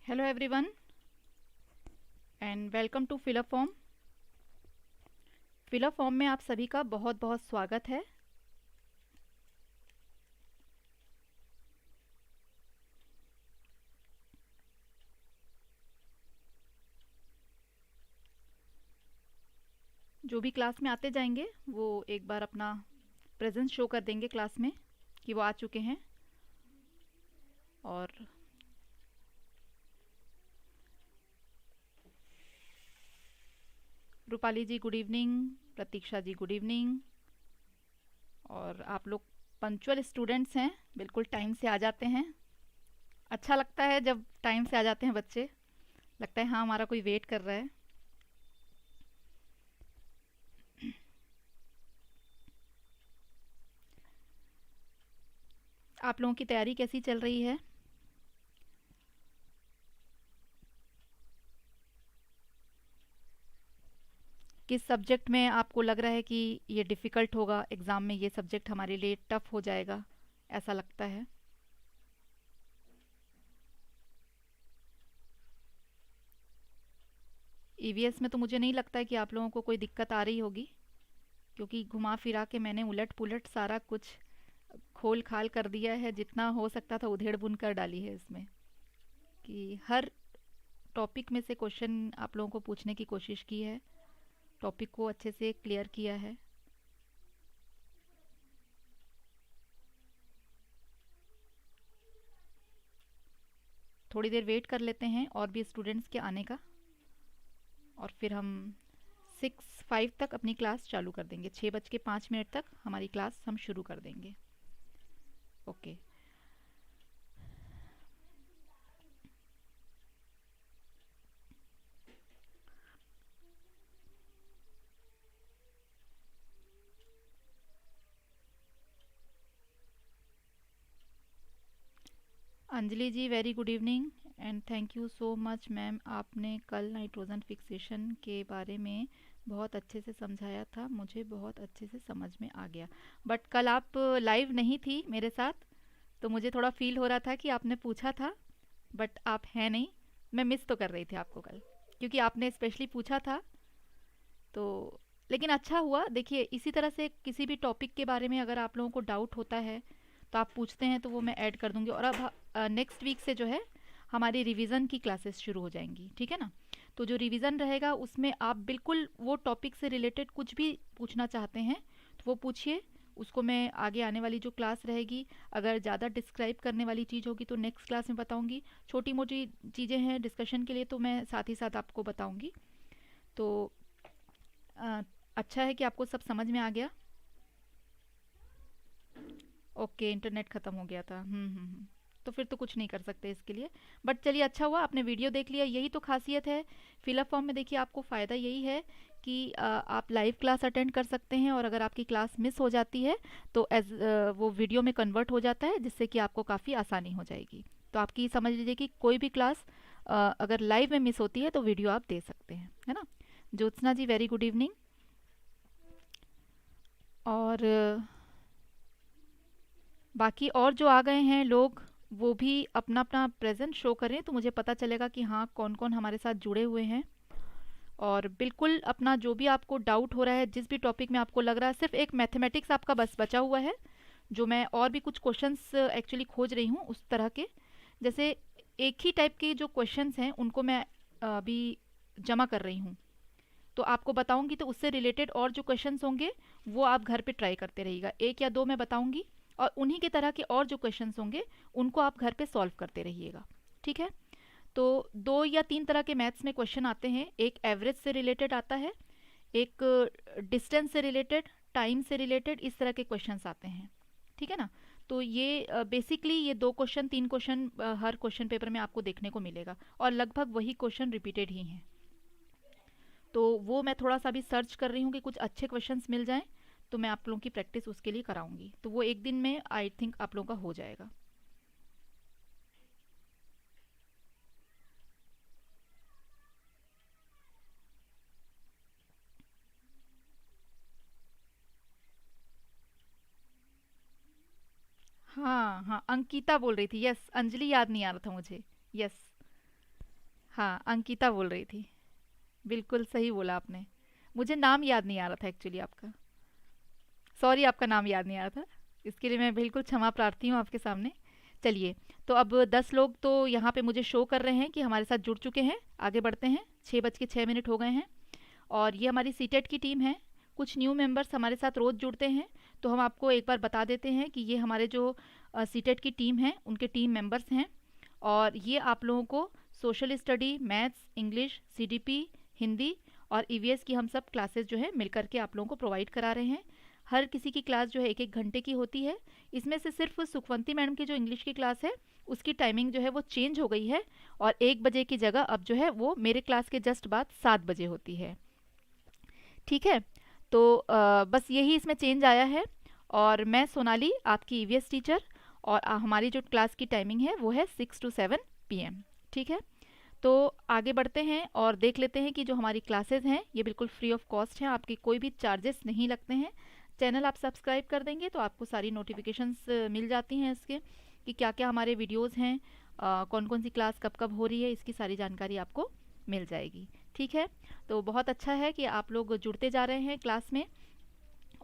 Hello everyone and welcome to fill up form. Fill up form में आप सभी का बहुत बहुत स्वागत है। जो भी क्लास में आते जाएंगे वो एक बार अपना प्रेजेंस शो कर देंगे क्लास में कि वो आ चुके हैं। और रूपाली जी गुड इवनिंग, प्रतीक्षा जी गुड इवनिंग। और आप लोग पंक्चुअल स्टूडेंट्स हैं, बिल्कुल टाइम से आ जाते हैं। अच्छा लगता है जब टाइम से आ जाते हैं बच्चे, लगता है हाँ हमारा कोई वेट कर रहा है। आप लोगों की तैयारी कैसी चल रही है? किस सब्जेक्ट में आपको लग रहा है कि ये डिफ़िकल्ट होगा, एग्ज़ाम में ये सब्जेक्ट हमारे लिए टफ हो जाएगा, ऐसा लगता है? ईवीएस में तो मुझे नहीं लगता है कि आप लोगों को कोई दिक्कत आ रही होगी, क्योंकि घुमा फिरा के मैंने उलट पुलट सारा कुछ खोल खाल कर दिया है, जितना हो सकता था उधेड़ बुन कर डाली है इसमें, कि हर टॉपिक में से क्वेश्चन आप लोगों को पूछने की कोशिश की है, टॉपिक को अच्छे से क्लियर किया है। थोड़ी देर वेट कर लेते हैं और भी स्टूडेंट्स के आने का, और फिर हम 6:05 तक अपनी क्लास चालू कर देंगे। 6:05 तक हमारी क्लास हम शुरू कर देंगे। Okay. Anjali ji very good evening and thank you so much ma'am, आपने कल नाइट्रोजन फिक्सेशन के बारे में बहुत अच्छे से समझाया था, मुझे बहुत अच्छे से समझ में आ गया। बट कल आप लाइव नहीं थी मेरे साथ, तो मुझे थोड़ा फील हो रहा था कि आपने पूछा था, बट आप हैं नहीं। मैं मिस तो कर रही थी आपको कल, क्योंकि आपने स्पेशली पूछा था। तो लेकिन अच्छा हुआ, देखिए इसी तरह से किसी भी टॉपिक के बारे में अगर आप लोगों को डाउट होता है तो आप पूछते हैं, तो वो मैं ऐड कर दूंगी। और अब नेक्स्ट वीक से जो है हमारी रिवीजन की क्लासेस शुरू हो जाएंगी, ठीक है ना? तो जो रिवीजन रहेगा उसमें आप बिल्कुल वो टॉपिक से रिलेटेड कुछ भी पूछना चाहते हैं तो वो पूछिए। उसको मैं आगे आने वाली जो क्लास रहेगी, अगर ज़्यादा डिस्क्राइब करने वाली चीज़ होगी तो नेक्स्ट क्लास में बताऊंगी। छोटी मोटी चीज़ें हैं डिस्कशन के लिए तो मैं साथ ही साथ आपको बताऊंगी। तो अ, अच्छा है कि आपको सब समझ में आ गया। ओके, इंटरनेट ख़त्म हो गया था। तो फिर तो कुछ नहीं कर सकते इसके लिए। बट चलिए, अच्छा हुआ आपने वीडियो देख लिया, यही तो खासियत है फिलअप फॉर्म में। देखिए आपको फ़ायदा यही है कि आप लाइव क्लास अटेंड कर सकते हैं, और अगर आपकी क्लास मिस हो जाती है तो एज वो वीडियो में कन्वर्ट हो जाता है, जिससे कि आपको काफ़ी आसानी हो जाएगी। तो आपकी समझ लीजिए कि कोई भी क्लास अगर लाइव में मिस होती है तो वीडियो आप दे सकते हैं, है ना? ज्योत्सना जी वेरी गुड इवनिंग। और बाकी और जो आ गए हैं लोग, वो भी अपना अपना प्रेजेंट शो करें तो मुझे पता चलेगा कि हाँ कौन कौन हमारे साथ जुड़े हुए हैं। और बिल्कुल अपना जो भी आपको डाउट हो रहा है, जिस भी टॉपिक में आपको लग रहा है, सिर्फ एक मैथमेटिक्स आपका बस बचा हुआ है, जो मैं और भी कुछ क्वेश्चंस एक्चुअली खोज रही हूँ उस तरह के। जैसे एक ही टाइप के जो क्वेश्चंस हैं उनको मैं अभी जमा कर रही हूँ, तो आपको बताऊंगी, तो उससे रिलेटेड और जो क्वेश्चंस होंगे वो आप घर पे ट्राई करते रहिएगा। एक या दो मैं बताऊंगी, और उन्हीं के तरह के और जो क्वेश्चंस होंगे उनको आप घर पे सॉल्व करते रहिएगा, ठीक है? तो दो या तीन तरह के मैथ्स में क्वेश्चन आते हैं। एक एवरेज से रिलेटेड आता है, एक डिस्टेंस से रिलेटेड, टाइम से रिलेटेड, इस तरह के क्वेश्चंस आते हैं, ठीक है ना? तो ये बेसिकली ये दो क्वेश्चन तीन क्वेश्चन हर क्वेश्चन पेपर में आपको देखने को मिलेगा, और लगभग वही क्वेश्चन रिपीटेड ही हैं। तो वो मैं थोड़ा सा भी सर्च कर रही हूँ कि कुछ अच्छे क्वेश्चंस मिल जाएं, तो मैं आप लोगों की प्रैक्टिस उसके लिए कराऊंगी। तो वो एक दिन में आई थिंक आप लोगों का हो जाएगा। हाँ हाँ, अंकिता बोल रही थी, यस। अंजलि याद नहीं आ रहा था मुझे। यस। हाँ, अंकिता बोल रही थी। बिल्कुल सही बोला आपने। मुझे नाम याद नहीं आ रहा था एक्चुअली आपका। सॉरी, आपका नाम याद नहीं आ रहा था। इसके लिए मैं बिल्कुल क्षमा प्रार्थी हूँ आपके सामने। चलिए, तो अब 10 लोग तो यहाँ पे मुझे शो कर रहे हैं कि हमारे साथ जुड़ चुके हैं। आगे बढ़ते हैं। 6:06 हो गए हैं और ये हमारी सीटेट की टीम है। कुछ न्यू मेंबर्स हमारे साथ रोज़ जुड़ते हैं, तो हम आपको एक बार बता देते हैं कि ये हमारे जो सीटेट की टीम है उनके टीम मेंबर्स हैं। और ये आप लोगों को social study, maths, English, CDP, Hindi और ईवीएस की हम सब क्लासेस जो है मिलकर के आप लोगों को प्रोवाइड करा रहे हैं। हर किसी की क्लास जो है 1-1 घंटे की होती है। इसमें से सिर्फ सुखवंती मैडम की जो इंग्लिश की क्लास है उसकी टाइमिंग जो है वो चेंज हो गई है, और 1 बजे की जगह अब जो है वो मेरे क्लास के जस्ट बाद 7 बजे होती है। ठीक है, तो बस यही इसमें चेंज आया है। और मैं सोनाली, आपकी ईवीएस टीचर, और हमारी जो क्लास की टाइमिंग है वो है 6 to 7 PM। ठीक है, तो आगे बढ़ते हैं और देख लेते हैं कि जो हमारी क्लासेस हैं ये बिल्कुल फ्री ऑफ कॉस्ट हैं, आपकी कोई भी चार्जेस नहीं लगते हैं। चैनल आप सब्सक्राइब कर देंगे तो आपको सारी नोटिफिकेशंस मिल जाती हैं इसके, कि क्या क्या हमारे वीडियोस हैं, कौन कौन सी क्लास कब कब हो रही है, इसकी सारी जानकारी आपको मिल जाएगी। ठीक है, तो बहुत अच्छा है कि आप लोग जुड़ते जा रहे हैं क्लास में।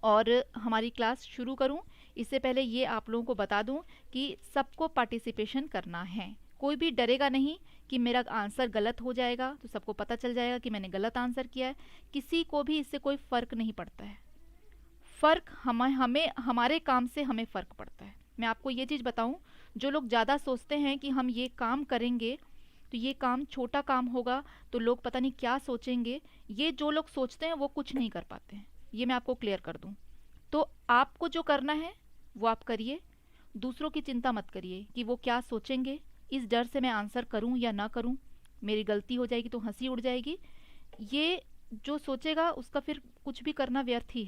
और हमारी क्लास शुरू करूं इससे पहले ये आप लोगों को बता दूं कि सबको पार्टिसिपेशन करना है। कोई भी डरेगा नहीं कि मेरा आंसर गलत हो जाएगा, तो सबको पता चल जाएगा कि मैंने गलत आंसर किया है। किसी को भी इससे कोई फ़र्क नहीं पड़ता है। फ़र्क हमें हमें हमारे काम से हमें फ़र्क पड़ता है। मैं आपको ये चीज़ बताऊं, जो लोग ज़्यादा सोचते हैं कि हम ये काम करेंगे तो ये काम छोटा काम होगा, तो लोग पता नहीं क्या सोचेंगे, ये जो लोग सोचते हैं वो कुछ नहीं कर पाते हैं। ये मैं आपको क्लियर कर दूं। तो आपको जो करना है वो आप करिए। दूसरों की चिंता मत करिए कि वो क्या सोचेंगे, इस डर से मैं आंसर करूं या ना करूं, मेरी गलती हो जाएगी तो हंसी उड़ जाएगी। ये जो सोचेगा उसका फिर कुछ भी करना व्यर्थ ही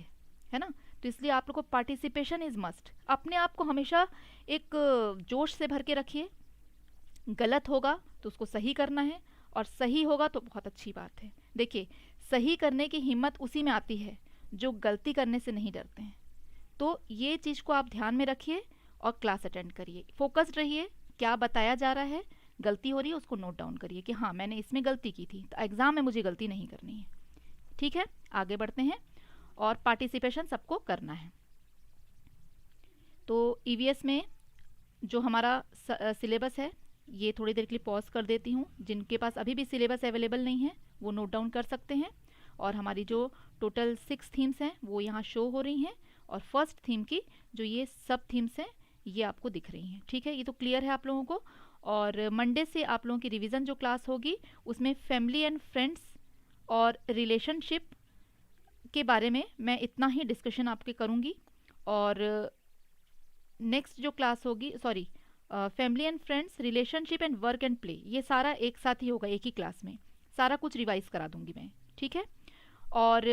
है ना। तो इसलिए आप लोग को पार्टिसिपेशन इज़ मस्ट। अपने आप को हमेशा एक जोश से भर के रखिए। गलत होगा तो उसको सही करना है, और सही होगा तो बहुत अच्छी बात है। देखिए, सही करने की हिम्मत उसी में आती है जो गलती करने से नहीं डरते हैं। तो ये चीज़ को आप ध्यान में रखिए और क्लास अटेंड करिए, फोकस्ड रहिए। क्या बताया जा रहा है, गलती हो रही है उसको नोट डाउन करिए कि हाँ मैंने इसमें गलती की थी, तो एग्ज़ाम में मुझे गलती नहीं करनी है। ठीक है, आगे बढ़ते हैं। और पार्टिसिपेशन सबको करना है। तो ईवीएस में जो हमारा सिलेबस है, ये थोड़ी देर के लिए पॉज कर देती हूँ। जिनके पास अभी भी सिलेबस अवेलेबल नहीं है वो नोट डाउन कर सकते हैं। और हमारी जो टोटल 6 थीम्स हैं वो यहाँ शो हो रही हैं, और फर्स्ट थीम की जो ये सब थीम्स हैं ये आपको दिख रही हैं। ठीक है, ये तो क्लियर है आप लोगों को। और मंडे से आप लोगों की रिवीजन जो क्लास होगी उसमें फैमिली एंड फ्रेंड्स और रिलेशनशिप के बारे में मैं इतना ही डिस्कशन आपके करूँगी। और नेक्स्ट जो क्लास होगी, sorry, family and friends, relationship and work and play, ये सारा एक साथ ही होगा एक ही क्लास में। सारा कुछ रिवाइज करा दूंगी मैं। ठीक है, और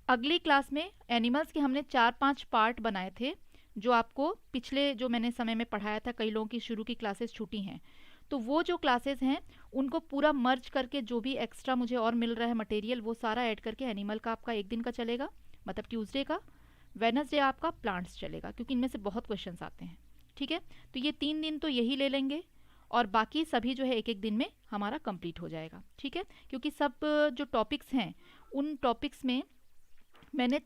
अगली क्लास में एनिमल्स के हमने 4-5 पार्ट बनाए थे, जो आपको पिछले जो मैंने समय में पढ़ाया था। कई लोगों की शुरू की क्लासेस छूटी हैं, तो वो जो क्लासेस हैं उनको पूरा मर्ज करके जो भी एक्स्ट्रा मुझे और मिल रहा है मटेरियल वो सारा ऐड करके एनिमल का आपका एक दिन का चलेगा, मतलब ट्यूसडे का। वेनसडे आपका प्लांट्स चलेगा, क्योंकि इनमें से बहुत क्वेश्चंस आते हैं। ठीक है, तो ये 3 दिन तो यही ले लेंगे, और बाकी सभी जो है एक एक दिन में हमारा कंप्लीट हो जाएगा। ठीक है, क्योंकि सब जो टॉपिक्स हैं उन टॉपिक्स में मैंने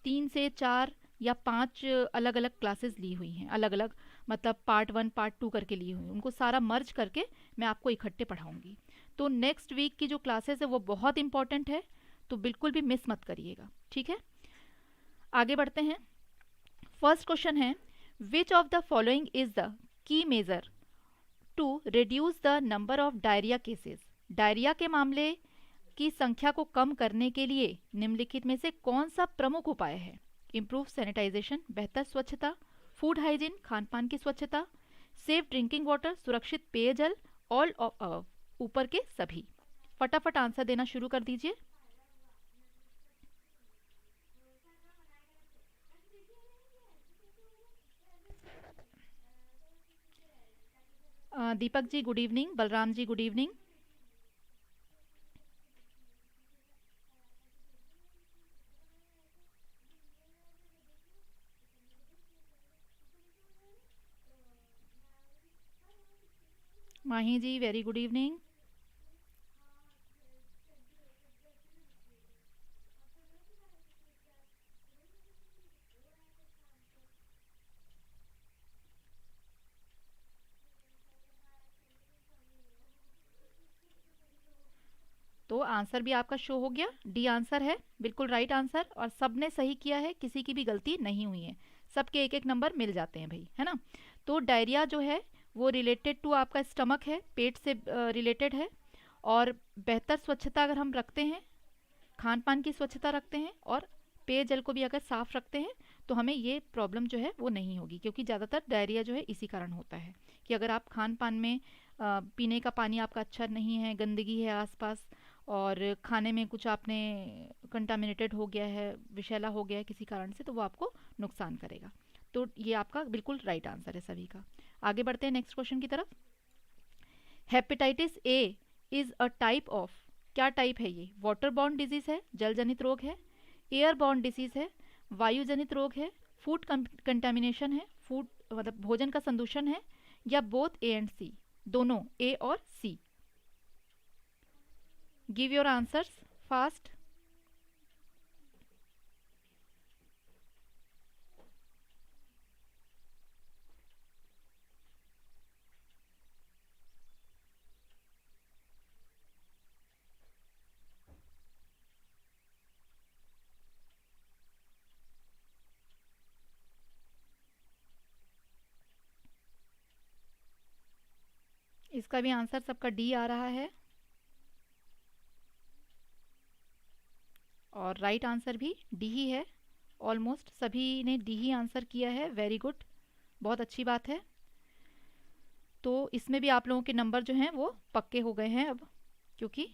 3 से 4 या 5 अलग अलग क्लासेस ली हुई हैं, अलग अलग, मतलब पार्ट 1 पार्ट 2 करके ली हुई, उनको सारा मर्ज करके मैं आपको इकट्ठे पढ़ाऊँगी। तो नेक्स्ट वीक की जो क्लासेस है वो बहुत इंपॉर्टेंट है, तो बिल्कुल भी मिस मत करिएगा। ठीक है, आगे बढ़ते हैं। फर्स्ट क्वेश्चन है, which of the following is the key measure to reduce the number of diarrhoea cases. Diarrhoea के मामले की संख्या को कम करने के लिए निम्नलिखित में से कौन सा प्रमुख उपाय है। इम्प्रूव सैनिटाइजेशन, बेहतर स्वच्छता, फूड हाइजीन, खान पान की स्वच्छता, सेफ ड्रिंकिंग वाटर, सुरक्षित पेयजल, ऑल ऑफ ऊपर के सभी। फटाफट आंसर देना शुरू कर दीजिए। Deepak ji good evening, Balram ji good evening. माही जी वेरी गुड इवनिंग। तो आंसर भी आपका शो हो गया, डी आंसर है बिल्कुल राइट आंसर। और सबने सही किया है, किसी की भी गलती नहीं हुई है, सबके एक एक नंबर मिल जाते हैं भाई, है ना। तो डायरिया जो है वो रिलेटेड टू आपका स्टमक है, पेट से रिलेटेड है। और बेहतर स्वच्छता अगर हम रखते हैं, खान पान की स्वच्छता रखते हैं और पेयजल को भी अगर साफ रखते हैं तो हमें ये प्रॉब्लम जो है वो नहीं होगी। क्योंकि ज़्यादातर डायरिया जो है इसी कारण होता है कि अगर आप खान पान में पीने का पानी आपका अच्छा नहीं है, गंदगी है आसपास, और खाने में कुछ आपने कंटामिनेटेड हो गया है, विषैला हो गया है किसी कारण से, तो वो आपको नुकसान करेगा। तो ये आपका बिल्कुल राइट आंसर है सभी का। आगे बढ़ते हैं नेक्स्ट क्वेश्चन की तरफ। Hepatitis A is a type of, क्या टाइप है ये? वाटर बॉर्न डिजीज है, जल जनित रोग है, एयर बॉर्न डिजीज है, वायु जनित रोग है, फूड कंटामिनेशन है, फूड मतलब भोजन का संदूषण है, या बोथ ए एंड सी, दोनों ए और C. Give your answers fast. इसका भी आंसर सबका डी आ रहा है, और राइट आंसर भी डी ही है। ऑलमोस्ट सभी ने डी ही आंसर किया है, वेरी गुड, बहुत अच्छी बात है। तो इसमें भी आप लोगों के नंबर जो हैं वो पक्के हो गए हैं अब, क्योंकि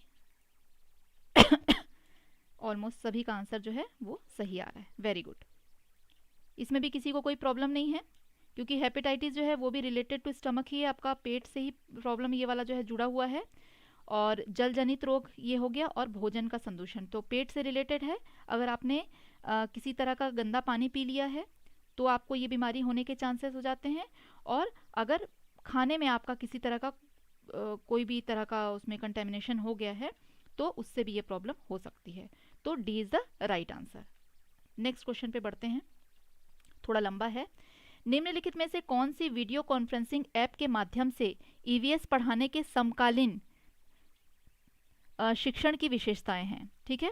ऑलमोस्ट सभी का आंसर जो है वो सही आ रहा है, वेरी गुड। इसमें भी किसी को कोई प्रॉब्लम नहीं है, क्योंकि हेपेटाइटिस जो है वो भी रिलेटेड टू स्टमक ही है, आपका पेट से ही प्रॉब्लम ये वाला जो है जुड़ा हुआ है। और जल जनित रोग ये हो गया, और भोजन का संदूषण तो पेट से रिलेटेड है। अगर आपने किसी तरह का गंदा पानी पी लिया है तो आपको ये बीमारी होने के चांसेस हो जाते हैं। और अगर खाने में आपका किसी तरह का कोई भी तरह का उसमें कंटेमिनेशन हो गया है तो उससे भी ये प्रॉब्लम हो सकती है। तो D is the right answer. Next question पे बढ़ते हैं, थोड़ा लंबा है। निम्नलिखित में से कौन सी वीडियो कॉन्फ्रेंसिंग ऐप के माध्यम से ईवीएस पढ़ाने के समकालीन शिक्षण की विशेषताएं हैं? ठीक है,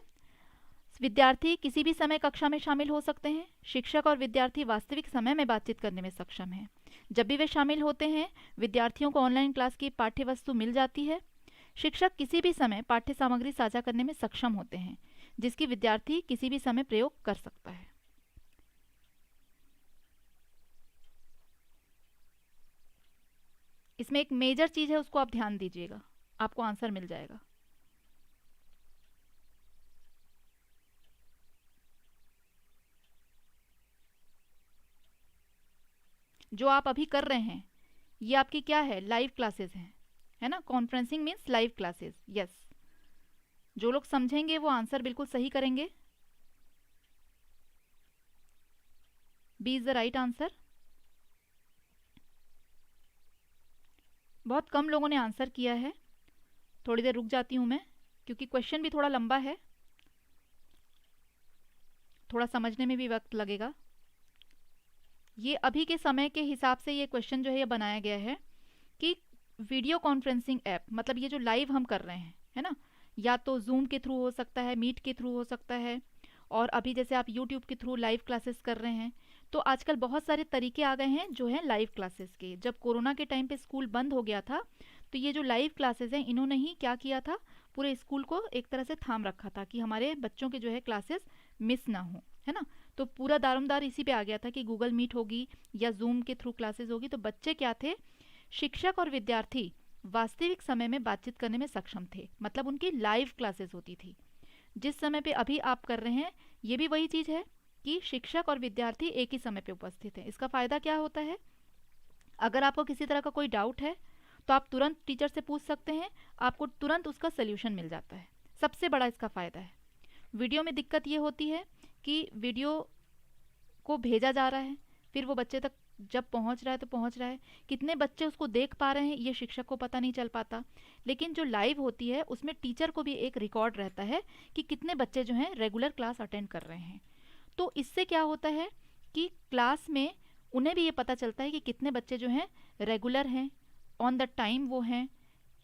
विद्यार्थी किसी भी समय कक्षा में शामिल हो सकते हैं, शिक्षक और विद्यार्थी वास्तविक समय में बातचीत करने में सक्षम हैं, जब भी वे शामिल होते हैं विद्यार्थियों को ऑनलाइन क्लास की पाठ्य वस्तु मिल जाती है, शिक्षक किसी भी समय पाठ्य सामग्री साझा करने में सक्षम होते हैं जिसकी विद्यार्थी किसी भी समय प्रयोग कर सकता है। इसमें एक मेजर चीज है, उसको आप ध्यान दीजिएगा, आपको आंसर मिल जाएगा। जो आप अभी कर रहे हैं ये आपकी क्या है? लाइव क्लासेस हैं, है ना। Conferencing means live classes, yes. जो लोग समझेंगे वो आंसर बिल्कुल सही करेंगे। B is the right answer. बहुत कम लोगों ने आंसर किया है, थोड़ी देर रुक जाती हूं मैं, क्योंकि क्वेश्चन भी थोड़ा लंबा है, थोड़ा समझने में भी वक्त लगेगा। ये अभी के समय के हिसाब से ये क्वेश्चन जो है ये बनाया गया है कि वीडियो कॉन्फ्रेंसिंग ऐप मतलब ये जो लाइव हम कर रहे हैं, है ना, या तो जूम के थ्रू हो सकता है, मीट के थ्रू हो सकता है, और अभी जैसे आप यूट्यूब के थ्रू लाइव क्लासेस कर रहे हैं। तो आजकल बहुत सारे तरीके आ गए हैं जो है लाइव क्लासेस के। जब कोरोना के टाइम पे स्कूल बंद हो गया था तो ये जो लाइव क्लासेस हैं इन्होंने ही क्या किया था, पूरे स्कूल को एक तरह से थाम रखा था कि हमारे बच्चों के जो है क्लासेस मिस ना हो, है ना। तो पूरा दारोमदार इसी पे आ गया था कि गूगल मीट होगी या जूम के थ्रू क्लासेस होगी। तो बच्चे क्या थे, शिक्षक और विद्यार्थी वास्तविक समय में बातचीत करने में सक्षम थे, मतलब उनकी लाइव क्लासेस होती थी। जिस समय पे अभी आप कर रहे हैं ये भी वही चीज़ है कि शिक्षक और विद्यार्थी एक ही समय पे उपस्थित हैं। इसका फ़ायदा क्या होता है, अगर आपको किसी तरह का कोई डाउट है तो आप तुरंत टीचर से पूछ सकते हैं, आपको तुरंत उसका सोल्यूशन मिल जाता है। सबसे बड़ा इसका फ़ायदा है। वीडियो में दिक्कत ये होती है कि वीडियो को भेजा जा रहा है, फिर वो बच्चे तक जब पहुंच रहा है तो पहुंच रहा है, कितने बच्चे उसको देख पा रहे हैं ये शिक्षक को पता नहीं चल पाता। लेकिन जो लाइव होती है उसमें टीचर को भी एक रिकॉर्ड रहता है कि कितने बच्चे जो हैं रेगुलर क्लास अटेंड कर रहे हैं। तो इससे क्या होता है कि क्लास में उन्हें भी ये पता चलता है कि कितने बच्चे जो हैं रेगुलर हैं, ऑन द टाइम वो हैं,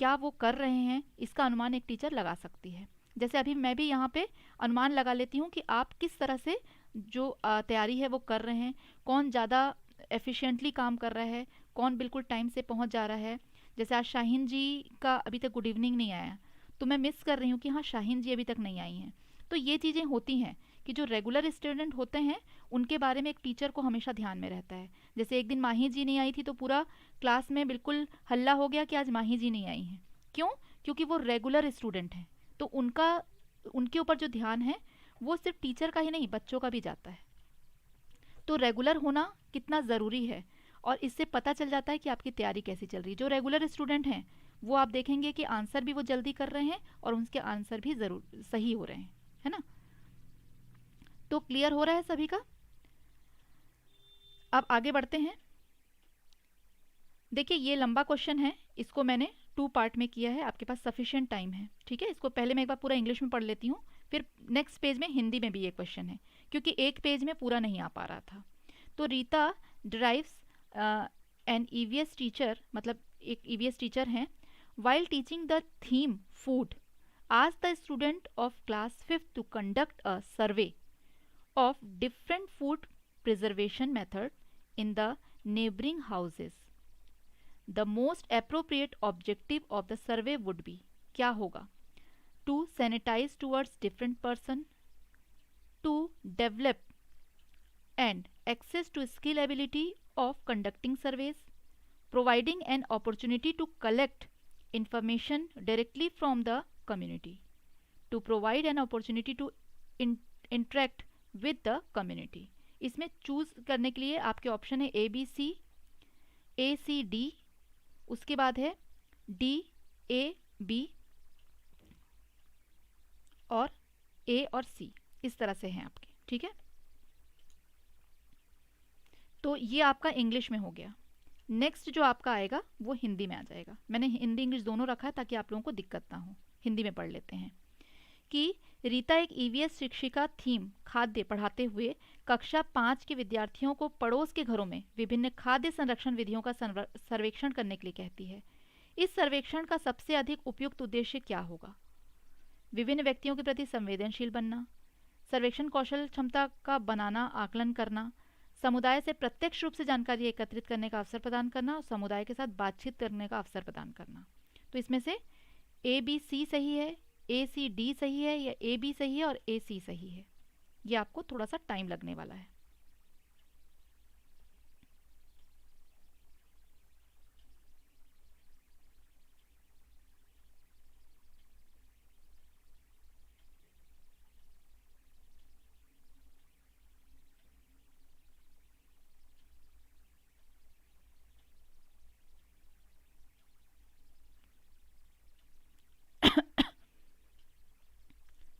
क्या वो कर रहे हैं, इसका अनुमान एक टीचर लगा सकती है। जैसे अभी मैं भी यहाँ पे अनुमान लगा लेती हूँ कि आप किस तरह से जो तैयारी है वो कर रहे हैं, कौन ज़्यादा एफिशिएंटली काम कर रहा है, कौन बिल्कुल टाइम से पहुँच जा रहा है। जैसे आज शाहीन जी का अभी तक गुड इवनिंग नहीं आया, तो मैं मिस कर रही हूँ कि हाँ शाहीन जी अभी तक नहीं आई हैं। तो ये चीज़ें होती हैं कि जो रेगुलर स्टूडेंट होते हैं उनके बारे में एक टीचर को हमेशा ध्यान में रहता है। जैसे एक दिन माही जी नहीं आई थी तो पूरा क्लास में बिल्कुल हल्ला हो गया कि आज माही जी नहीं आई हैं। क्यों? क्योंकि वो रेगुलर स्टूडेंट हैं, तो उनका उनके ऊपर जो ध्यान है वो सिर्फ टीचर का ही नहीं, बच्चों का भी जाता है। तो रेगुलर होना कितना ज़रूरी है, और इससे पता चल जाता है कि आपकी तैयारी कैसी चल रही है। जो रेगुलर स्टूडेंट हैं वो आप देखेंगे कि आंसर भी वो जल्दी कर रहे हैं और उनके आंसर भी ज़रूर सही हो रहे हैं, है ना। तो क्लियर हो रहा है सभी का। अब आगे बढ़ते हैं। देखिए ये लंबा क्वेश्चन है, इसको मैंने 2 पार्ट में किया है, आपके पास सफिशिएंट टाइम है, ठीक है। इसको पहले मैं एक बार पूरा इंग्लिश में पढ़ लेती हूँ, फिर नेक्स्ट पेज में हिंदी में भी ये क्वेश्चन है, क्योंकि एक पेज में पूरा नहीं आ पा रहा था। तो Rita drives an EVS teacher, मतलब एक ईवीएस टीचर हैं, while teaching the theme food asked the student of class 5th to conduct a survey of different food preservation method in the neighboring houses. The most appropriate objective of the survey would be, क्या होगा? To sanitize towards different person, to develop and access to skill ability of conducting surveys, providing an opportunity to collect information directly from the community, to provide an opportunity to interact with the community. इसमें choose करने के लिए आपके option है ABCD, उसके बाद है DAB और A और C, इस तरह से हैं आपके, ठीक है। तो ये आपका इंग्लिश में हो गया। नेक्स्ट जो आपका आएगा वो हिंदी में आ जाएगा। मैंने हिंदी इंग्लिश दोनों रखा है ताकि आप लोगों को दिक्कत ना हो। हिंदी में पढ़ लेते हैं कि रीता एक ईवीएस शिक्षिका थीम खाद्य पढ़ाते हुए कक्षा 5 के विद्यार्थियों को पड़ोस के घरों में विभिन्न खाद्य संरक्षण विधियों का सर्वेक्षण करने के लिए कहती है। इस सर्वेक्षण का सबसे अधिक उपयुक्त उद्देश्य क्या होगा? विभिन्न व्यक्तियों के प्रति संवेदनशील बनना, सर्वेक्षण कौशल क्षमता का बनाना, आकलन करना, समुदाय से प्रत्यक्ष रूप से जानकारी एकत्रित करने का अवसर प्रदान करना और समुदाय के साथ बातचीत करने का अवसर प्रदान करना। तो इसमें से ABC सही है, ACD सही है, या AB सही है और AC सही है। ये आपको थोड़ा सा टाइम लगने वाला है।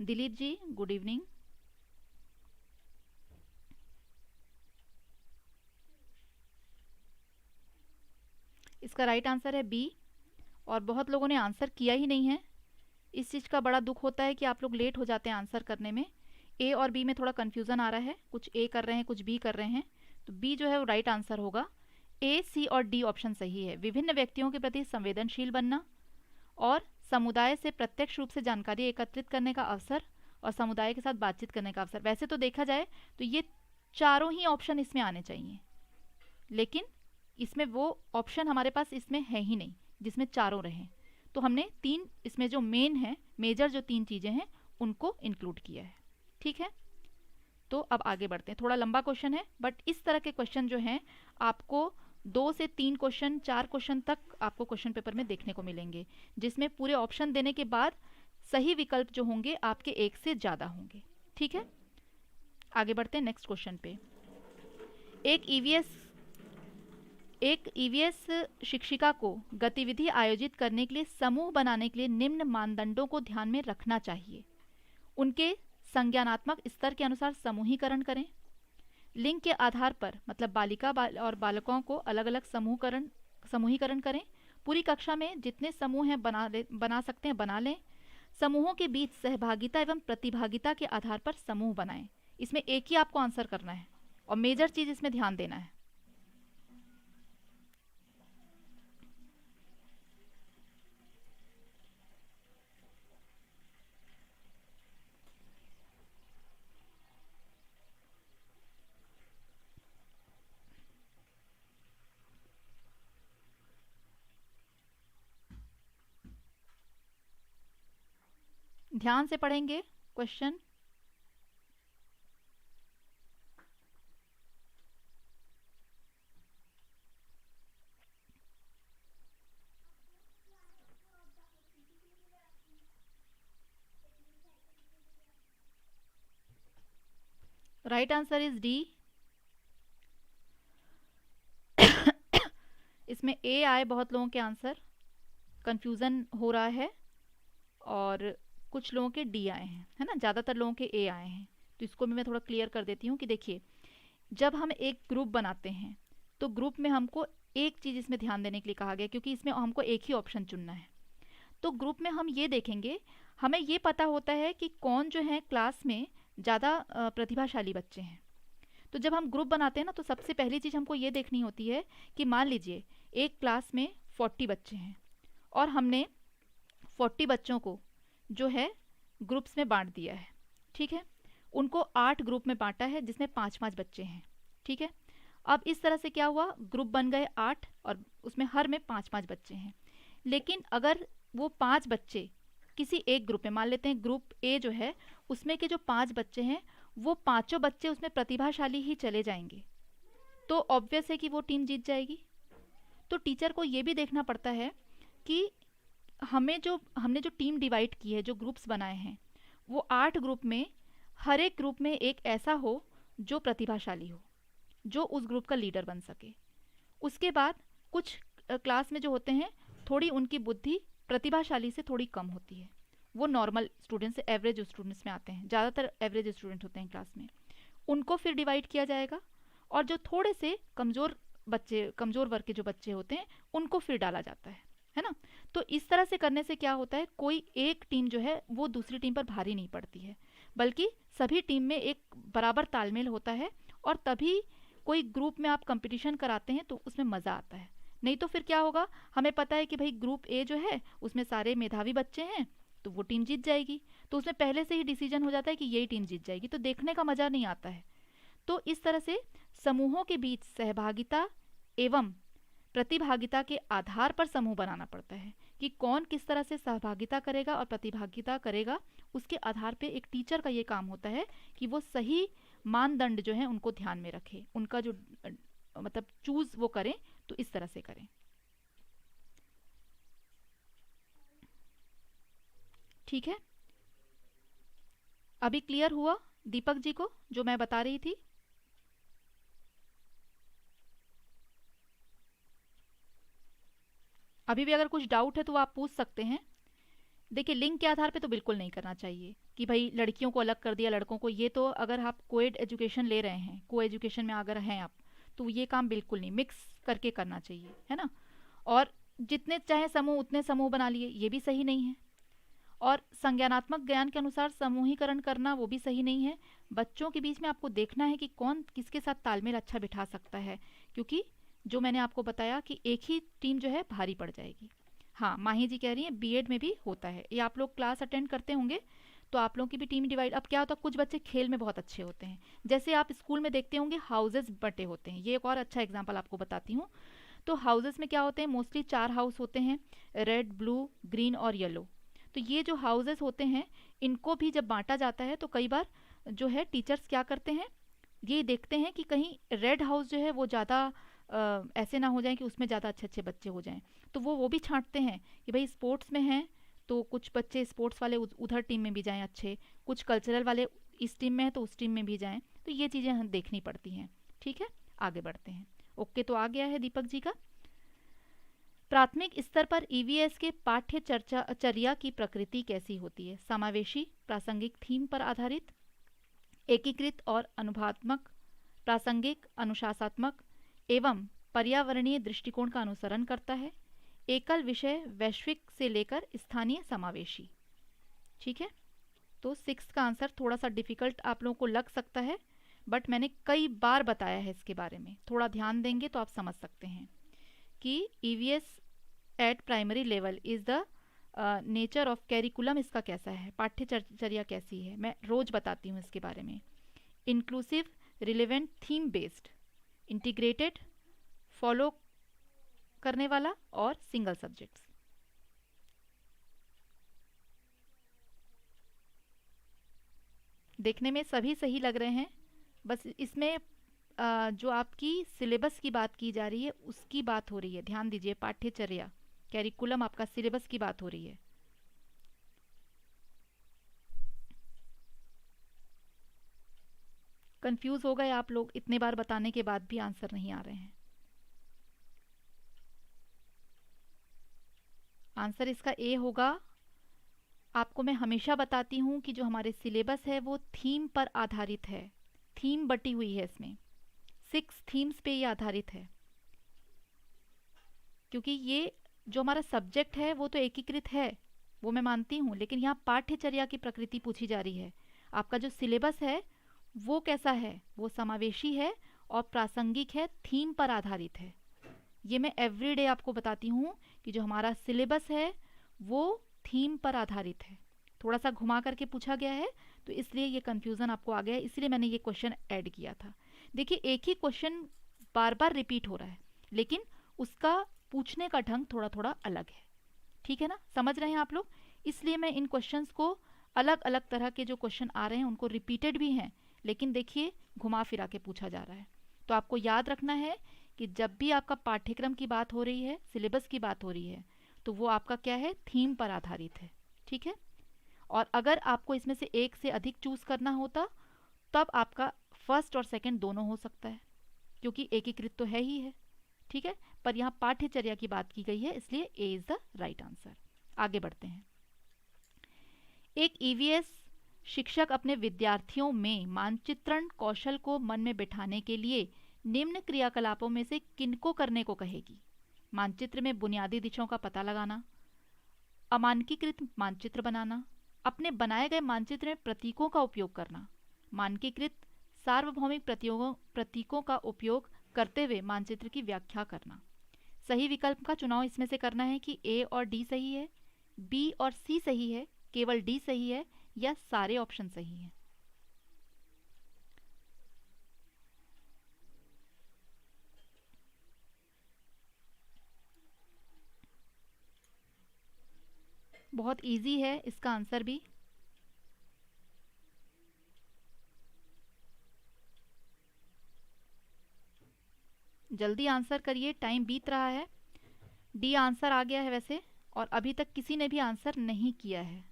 Dilip ji good evening. इसका राइट आंसर है बी, और बहुत लोगों ने आंसर किया ही नहीं है। इस चीज़ का बड़ा दुख होता है कि आप लोग लेट हो जाते हैं आंसर करने में। ए और बी में थोड़ा कन्फ्यूज़न आ रहा है, कुछ ए कर रहे हैं कुछ बी कर रहे हैं, तो बी जो है वो राइट आंसर होगा। A, C और D ऑप्शन सही है। विभिन्न व्यक्तियों के प्रति संवेदनशील बनना और समुदाय से प्रत्यक्ष रूप से जानकारी एकत्रित करने का अवसर और समुदाय के साथ बातचीत करने का अवसर। वैसे तो देखा जाए तो ये चारों ही ऑप्शन इसमें आने चाहिए, लेकिन इसमें वो ऑप्शन हमारे पास इसमें है ही नहीं जिसमें चारों रहें, तो हमने तीन इसमें जो मेन है, मेजर जो 3 चीज़ें हैं उनको इंक्लूड किया है, ठीक है। तो अब आगे बढ़ते हैं। थोड़ा लंबा क्वेश्चन है, बट इस तरह के क्वेश्चन जो हैं आपको 2 से 3 क्वेश्चन 4 क्वेश्चन तक आपको क्वेश्चन पेपर में देखने को मिलेंगे, जिसमें पूरे ऑप्शन देने के बाद सही विकल्प जो होंगे आपके 1 से ज़्यादा होंगे, ठीक है। आगे बढ़ते हैं नेक्स्ट क्वेश्चन पे। एक ईवीएस शिक्षिका को गतिविधि आयोजित करने के लिए समूह बनाने के लिए निम्न मानदंडों को ध्यान में रखना चाहिए। उनके संज्ञानात्मक स्तर के अनुसार समूहीकरण करें। लिंग के आधार पर मतलब बालिका और बालकों को अलग अलग समूहीकरण करें। पूरी कक्षा में जितने समूह हैं बना सकते हैं बना लें। समूहों के बीच सहभागिता एवं प्रतिभागिता के आधार पर समूह बनाएं। इसमें एक ही आपको आंसर करना है और मेजर चीज इसमें ध्यान देना है। ध्यान से पढ़ेंगे question. Right answer is D. इसमें ए आए बहुत लोगों के आंसर, कंफ्यूजन हो रहा है, और कुछ लोगों के डी आए हैं, है ना, ज़्यादातर लोगों के ए आए हैं। तो इसको भी मैं थोड़ा क्लियर कर देती हूँ कि देखिए, जब हम एक ग्रुप बनाते हैं तो ग्रुप में हमको एक चीज़ इसमें ध्यान देने के लिए कहा गया, क्योंकि इसमें हमको एक ही ऑप्शन चुनना है। तो ग्रुप में हम ये देखेंगे, हमें ये पता होता है कि कौन जो है क्लास में ज़्यादा प्रतिभाशाली बच्चे हैं। तो जब हम ग्रुप बनाते हैं ना, तो सबसे पहली चीज़ हमको ये देखनी होती है कि मान लीजिए एक क्लास में 40 बच्चे हैं और हमने 40 बच्चों को जो है ग्रुप्स में बांट दिया है, ठीक है। उनको 8 ग्रुप में बांटा है जिसमें 5-5 बच्चे हैं, ठीक है। अब इस तरह से क्या हुआ, ग्रुप बन गए 8 और उसमें हर में 5-5 बच्चे हैं। लेकिन अगर वो 5 बच्चे किसी एक ग्रुप में, मान लेते हैं ग्रुप ए जो है उसमें के जो 5 बच्चे हैं वो पांचों बच्चे उसमें प्रतिभाशाली ही चले जाएंगे, तो ऑब्वियस है कि वो टीम जीत जाएगी। तो टीचर को ये भी देखना पड़ता है कि हमने जो टीम डिवाइड की है, जो ग्रुप्स बनाए हैं, वो 8 ग्रुप में हर एक ग्रुप में एक ऐसा हो जो प्रतिभाशाली हो, जो उस ग्रुप का लीडर बन सके। उसके बाद कुछ क्लास में जो होते हैं थोड़ी उनकी बुद्धि प्रतिभाशाली से थोड़ी कम होती है, वो नॉर्मल स्टूडेंट्स, एवरेज स्टूडेंट्स में आते हैं, ज़्यादातर एवरेज स्टूडेंट होते हैं क्लास में, उनको फिर डिवाइड किया जाएगा। और जो थोड़े से कमज़ोर बच्चे, कमज़ोर वर्ग के जो बच्चे होते हैं, उनको फिर डाला जाता है ना। तो इस तरह से करने से क्या होता है, कोई एक टीम जो है वो दूसरी टीम पर भारी नहीं पड़ती है, बल्कि सभी टीम में एक बराबर तालमेल होता है, और तभी कोई ग्रुप में आप कंपटीशन कराते हैं तो उसमें मज़ा आता है। नहीं तो फिर क्या होगा, हमें पता है कि भाई ग्रुप ए जो है उसमें सारे मेधावी बच्चे हैं तो वो टीम जीत जाएगी, तो उसमें पहले से ही डिसीजन हो जाता है कि यही टीम जीत जाएगी, तो देखने का मज़ा नहीं आता है। तो इस तरह से समूहों के बीच सहभागिता एवं प्रतिभागिता के आधार पर समूह बनाना पड़ता है कि कौन किस तरह से सहभागिता करेगा और प्रतिभागिता करेगा। उसके आधार पे एक टीचर का ये काम होता है कि वो सही मानदंड जो है उनको ध्यान में रखे, उनका जो मतलब चूज वो करें, तो इस तरह से करें, ठीक है। अभी क्लियर हुआ दीपक जी को जो मैं बता रही थी? अभी भी अगर कुछ डाउट है तो आप पूछ सकते हैं। देखिए, लिंग के आधार पे तो बिल्कुल नहीं करना चाहिए कि भाई लड़कियों को अलग कर दिया, लड़कों को, ये तो अगर आप कोएड एजुकेशन ले रहे हैं, को एजुकेशन में अगर हैं आप, तो ये काम बिल्कुल नहीं, मिक्स करके करना चाहिए, है ना। और जितने चाहे समूह उतने समूह बना लिए, ये भी सही नहीं है। और संज्ञानात्मक ज्ञान के अनुसार समूहीकरण करना वो भी सही नहीं है। बच्चों के बीच में आपको देखना है कि कौन किसके साथ तालमेल अच्छा बिठा सकता है, क्योंकि जो मैंने आपको बताया कि एक ही टीम जो है भारी पड़ जाएगी। हाँ, माही जी कह रही हैं बीएड में भी होता है, ये आप लोग क्लास अटेंड करते होंगे तो आप लोगों की भी टीम डिवाइड। अब क्या होता है, कुछ बच्चे खेल में बहुत अच्छे होते हैं, जैसे आप स्कूल में देखते होंगे हाउसेस बटे होते हैं, ये एक और अच्छा एग्जाम्पल आपको बताती हूँ। तो हाउसेस में क्या होते हैं, मोस्टली 4 हाउस होते हैं, रेड, ब्लू, ग्रीन और येलो। तो ये जो हाउसेस होते हैं, इनको भी जब बांटा जाता है तो कई बार जो है टीचर्स क्या करते हैं, ये देखते हैं कि कहीं रेड हाउस जो है वो ज़्यादा ऐसे ना हो जाए कि उसमें ज़्यादा अच्छे अच्छे बच्चे हो जाएं, तो वो भी छांटते हैं कि भाई स्पोर्ट्स में हैं तो कुछ बच्चे स्पोर्ट्स वाले उधर टीम में भी जाएं अच्छे, कुछ कल्चरल वाले इस टीम में हैं तो उस टीम में भी जाएं। तो ये चीज़ें हम देखनी पड़ती हैं, ठीक है। आगे बढ़ते हैं। ओके, तो आ गया है दीपक जी का। प्राथमिक स्तर पर ईवीएस के पाठ्य चर्या की प्रकृति कैसी होती है? समावेशी, प्रासंगिक थीम पर आधारित, एकीकृत और अनुभवात्मक, प्रासंगिक, अनुशासनात्मक एवं पर्यावरणीय दृष्टिकोण का अनुसरण करता है, एकल विषय, वैश्विक से लेकर स्थानीय, समावेशी। ठीक है, तो 6 का आंसर थोड़ा सा डिफिकल्ट आप लोगों को लग सकता है, बट मैंने कई बार बताया है इसके बारे में, थोड़ा ध्यान देंगे तो आप समझ सकते हैं कि EVS eight primary level is the nature of curriculum, इसका कैसा है, पाठ्यचर्या कैसी है, मैं रोज बताती हूँ इसके बारे में। Inclusive, relevant, theme based, integrated, follow करने वाला और सिंगल सब्जेक्ट्स। देखने में सभी सही लग रहे हैं, बस इसमें जो आपकी सिलेबस की बात की जा रही है उसकी बात हो रही है। ध्यान दीजिए, पाठ्यचर्या कैरिकुलम आपका सिलेबस की बात हो रही है। कंफ्यूज हो गए आप लोग? इतने बार बताने के बाद भी आंसर नहीं आ रहे हैं। आंसर इसका ए होगा। आपको मैं हमेशा बताती हूँ कि जो हमारे सिलेबस है वो थीम पर आधारित है। थीम बटी हुई है इसमें, 6 थीम्स पे ये आधारित है। क्योंकि ये जो हमारा सब्जेक्ट है वो तो एकीकृत है, वो मैं मानती हूँ, लेकिन यहाँ पाठ्यचर्या की प्रकृति पूछी जा रही है। आपका जो सिलेबस है वो कैसा है? वो समावेशी है और प्रासंगिक है, थीम पर आधारित है। ये मैं एवरीडे आपको बताती हूँ कि जो हमारा सिलेबस है वो थीम पर आधारित है। थोड़ा सा घुमा करके पूछा गया है तो इसलिए ये कंफ्यूजन आपको आ गया है, इसलिए मैंने ये क्वेश्चन ऐड किया था। देखिए, एक ही क्वेश्चन बार बार रिपीट हो रहा है, लेकिन उसका पूछने का ढंग थोड़ा थोड़ा अलग है। ठीक है ना, समझ रहे हैं आप लोग? इसलिए मैं इन क्वेश्चंस को, अलग अलग तरह के जो क्वेश्चन आ रहे हैं उनको रिपीटेड भी हैं, लेकिन देखिए घुमा फिरा के पूछा जा रहा है। तो आपको याद रखना है कि जब भी आपका पाठ्यक्रम की बात हो रही है, सिलेबस की बात हो रही है, तो वो आपका क्या है? थीम पर आधारित है। ठीक है। और अगर आपको इसमें से एक से अधिक चूज करना होता तब आपका फर्स्ट और सेकंड दोनों हो सकता है, क्योंकि एकीकृत तो है ही है। ठीक है, पर यहाँ पाठ्यचर्या की बात की गई है, इसलिए ए इज द राइट आंसर। आगे बढ़ते हैं। एक ईवीएस शिक्षक अपने विद्यार्थियों में मानचित्रण कौशल को मन में बिठाने के लिए निम्न क्रियाकलापों में से किनको करने को कहेगी? मानचित्र में बुनियादी दिशाओं का पता लगाना, अमानकीकृत मानचित्र बनाना, अपने बनाए गए मानचित्र में प्रतीकों का उपयोग करना, मानकीकृत सार्वभौमिक प्रतीकों का उपयोग करते हुए मानचित्र की व्याख्या करना। सही विकल्प का चुनाव इसमें से करना है कि ए और डी सही है, बी और सी सही है, केवल डी सही है, या सारे ऑप्शन सही हैं। बहुत इजी है इसका आंसर भी। जल्दी आंसर करिए, टाइम बीत रहा है। डी आंसर आ गया है वैसे, और अभी तक किसी ने भी आंसर नहीं किया है।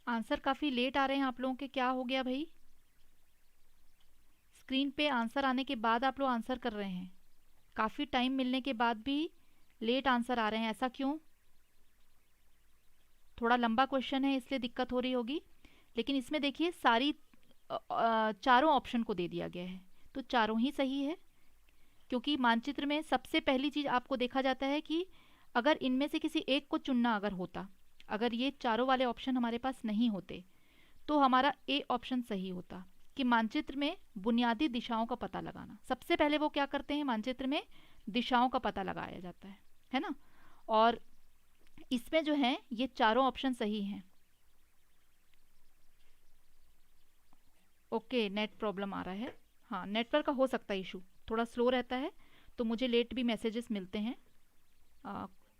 आंसर काफ़ी लेट आ रहे हैं आप लोगों के, क्या हो गया भाई? स्क्रीन पे आंसर आने के बाद आप लोग आंसर कर रहे हैं, काफ़ी टाइम मिलने के बाद भी लेट आंसर आ रहे हैं, ऐसा क्यों? थोड़ा लंबा क्वेश्चन है इसलिए दिक्कत हो रही होगी, लेकिन इसमें देखिए सारी चारों ऑप्शन को दे दिया गया है, तो चारों ही सही है। क्योंकि मानचित्र में सबसे पहली चीज़ आपको देखा जाता है कि अगर इनमें से किसी एक को चुनना अगर होता, अगर ये चारों वाले ऑप्शन हमारे पास नहीं होते, तो हमारा ए ऑप्शन सही होता कि मानचित्र में बुनियादी दिशाओं का पता लगाना। सबसे पहले वो क्या करते हैं? मानचित्र में दिशाओं का पता लगाया जाता है ना? और इसमें जो है ये चारों ऑप्शन सही हैं। ओके, नेट प्रॉब्लम आ रहा है। हाँ, नेटवर्क का हो सकता है इशू, थोड़ा स्लो रहता है तो मुझे लेट भी मैसेजेस मिलते हैं।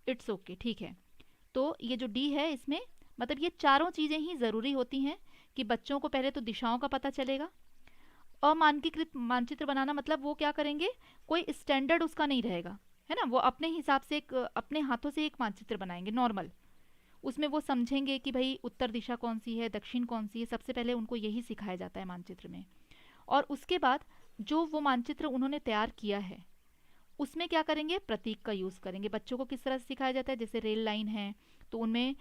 इट्स ओके, ठीक है। तो ये जो डी है इसमें मतलब ये चारों चीज़ें ही ज़रूरी होती हैं कि बच्चों को पहले तो दिशाओं का पता चलेगा। अमानकीकृत मानचित्र बनाना मतलब वो क्या करेंगे? कोई स्टैंडर्ड उसका नहीं रहेगा, है ना? वो अपने हिसाब से एक, अपने हाथों से एक मानचित्र बनाएंगे नॉर्मल। उसमें वो समझेंगे कि भाई उत्तर दिशा कौन सी है, दक्षिण कौन सी है, सबसे पहले उनको यही सिखाया जाता है मानचित्र में। और उसके बाद जो वो मानचित्र उन्होंने तैयार किया है उसमें क्या करेंगे? प्रतीक का यूज़ करेंगे। बच्चों को किस तरह से सिखाया जाता है? जैसे रेल लाइन है तो उनमें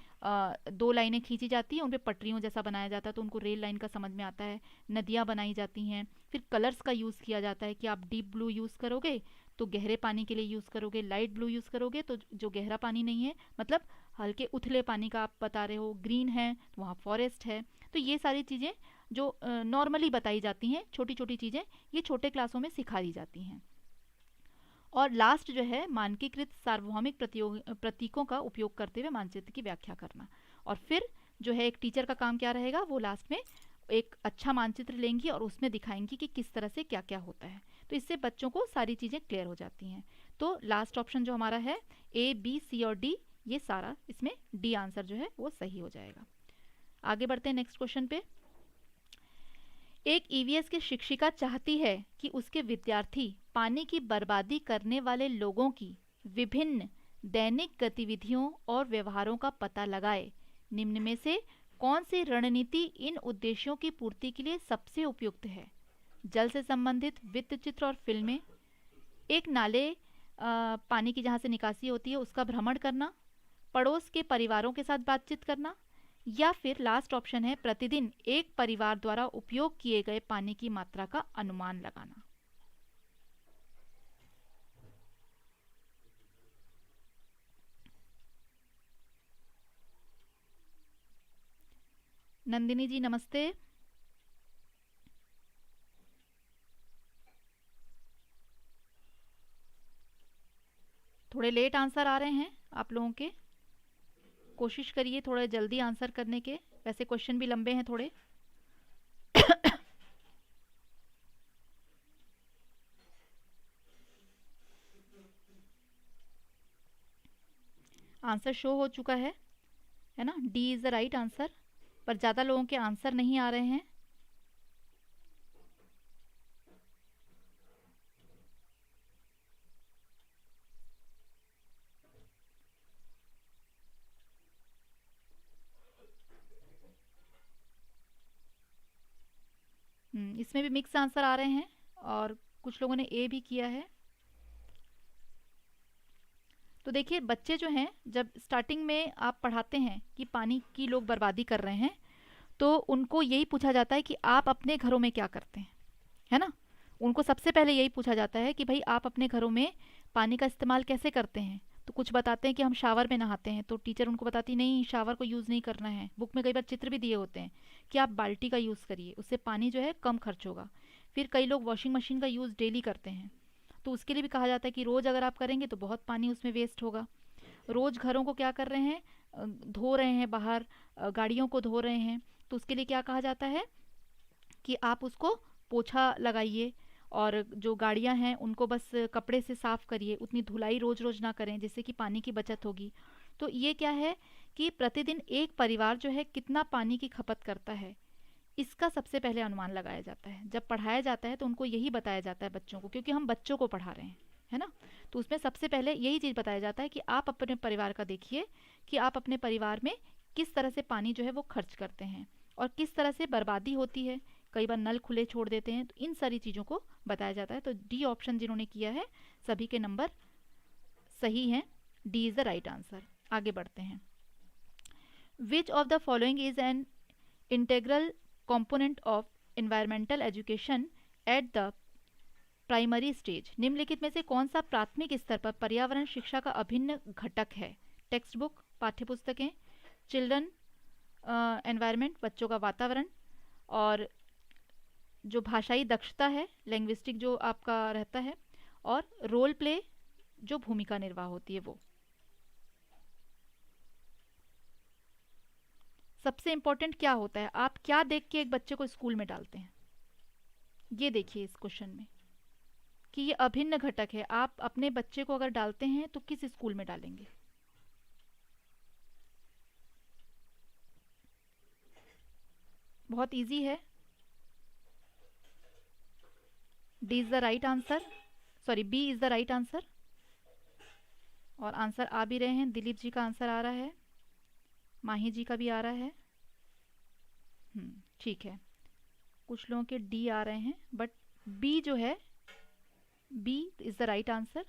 दो लाइनें खींची जाती हैं, उन पे पटरियों जैसा बनाया जाता है तो उनको रेल लाइन का समझ में आता है। नदियाँ बनाई जाती हैं। फिर कलर्स का यूज़ किया जाता है कि आप डीप ब्लू यूज़ करोगे तो गहरे पानी के लिए यूज़ करोगे, लाइट ब्लू यूज़ करोगे तो जो गहरा पानी नहीं है, मतलब हल्के उथले पानी का आप बता रहे हो, ग्रीन है तो वहाँ फॉरेस्ट है। तो ये सारी चीज़ें जो नॉर्मली बताई जाती हैं, छोटी छोटी चीज़ें, ये छोटे क्लासों में सिखाई जाती हैं। और लास्ट जो है मानकीकृत सार्वभौमिक प्रतीकों का उपयोग करते हुए मानचित्र की व्याख्या करना। और फिर जो है एक टीचर का काम क्या रहेगा, वो लास्ट में एक अच्छा मानचित्र लेंगी और उसमें दिखाएंगी कि किस तरह से क्या क्या होता है। तो इससे बच्चों को सारी चीज़ें क्लियर हो जाती हैं। तो लास्ट ऑप्शन जो हमारा है ए, बी, सी और डी, ये सारा इसमें डी आंसर जो है वो सही हो जाएगा। आगे बढ़ते हैं नेक्स्ट क्वेश्चन पे। एक ईवीएस की शिक्षिका चाहती है कि उसके विद्यार्थी पानी की बर्बादी करने वाले लोगों की विभिन्न दैनिक गतिविधियों और व्यवहारों का पता लगाए। निम्न में से कौन सी रणनीति इन उद्देश्यों की पूर्ति के लिए सबसे उपयुक्त है? जल से संबंधित वित्त चित्र और फिल्में, एक नाले पानी की जहाँ से निकासी होती है उसका भ्रमण करना, पड़ोस के परिवारों के साथ बातचीत करना, या फिर लास्ट ऑप्शन है प्रतिदिन एक परिवार द्वारा उपयोग किए गए पानी की मात्रा का अनुमान लगाना। नंदिनी जी नमस्ते। थोड़े लेट आंसर आ रहे हैं आप लोगों के, कोशिश करिए थोड़ा जल्दी आंसर करने के, वैसे क्वेश्चन भी लंबे हैं थोड़े। आंसर शो हो चुका है ना, D is the right answer, पर ज़्यादा लोगों के आंसर नहीं आ रहे हैं। इसमें भी मिक्स आंसर आ रहे हैं और कुछ लोगों ने ए भी किया है। तो देखिए बच्चे जो हैं जब स्टार्टिंग में आप पढ़ाते हैं कि पानी की लोग बर्बादी कर रहे हैं, तो उनको यही पूछा जाता है कि आप अपने घरों में क्या करते हैं, है ना। उनको सबसे पहले यही पूछा जाता है कि भाई आप अपने घरों में पानी का इस्तेमाल कैसे करते हैं। तो कुछ बताते हैं कि हम शावर में नहाते हैं, तो टीचर उनको बताती नहीं शावर को यूज़ नहीं करना है। बुक में कई बार चित्र भी दिए होते हैं कि आप बाल्टी का यूज़ करिए, उससे पानी जो है कम खर्च होगा। फिर कई लोग वॉशिंग मशीन का यूज़ डेली करते हैं, तो उसके लिए भी कहा जाता है कि रोज़ अगर आप करेंगे तो बहुत पानी उसमें वेस्ट होगा। रोज़ घरों को क्या कर रहे हैं, धो रहे हैं बाहर, गाड़ियों को धो रहे हैं, तो उसके लिए क्या कहा जाता है कि आप उसको पोछा लगाइए, और जो गाड़ियां हैं उनको बस कपड़े से साफ़ करिए, उतनी धुलाई रोज़ रोज़ ना करें जिससे कि पानी की बचत होगी। तो ये क्या है कि प्रतिदिन एक परिवार जो है कितना पानी की खपत करता है, इसका सबसे पहले अनुमान लगाया जाता है। जब पढ़ाया जाता है तो उनको यही बताया जाता है बच्चों को, क्योंकि हम बच्चों को पढ़ा रहे हैं, है ना। तो उसमें सबसे पहले यही चीज़ बताया जाता है कि आप अपने परिवार का देखिए कि आप अपने परिवार में किस तरह से पानी जो है वो खर्च करते हैं और किस तरह से बर्बादी होती है, कई बार नल खुले छोड़ देते हैं, तो इन सारी चीज़ों को बताया जाता है। तो डी ऑप्शन जिन्होंने किया है सभी के नंबर सही हैं, D is the right answer. आगे बढ़ते हैं। विच of the following is an integral component of environmental education at the primary stage? निम्नलिखित में से कौन सा प्राथमिक स्तर पर पर्यावरण शिक्षा का अभिन्न घटक है? टेक्स्ट बुक, पाठ्यपुस्तकें, चिल्ड्रन एनवायरनमेंट, बच्चों का वातावरण, और जो भाषाई दक्षता है लैंग्विस्टिक जो आपका रहता है, और रोल प्ले जो भूमिका निर्वाह होती है वो। सबसे इंपॉर्टेंट क्या होता है, आप क्या देख के एक बच्चे को स्कूल में डालते हैं, ये देखिए इस क्वेश्चन में कि ये अभिन्न घटक है। आप अपने बच्चे को अगर डालते हैं तो किस स्कूल में डालेंगे? बहुत इजी है, D is the right answer, sorry B is the right answer. और आंसर आ भी रहे हैं, दिलीप जी का आंसर आ रहा है, माही जी का भी आ रहा है। ठीक है, कुछ लोगों के डी आ रहे हैं, बट बी जो है, B is the right answer.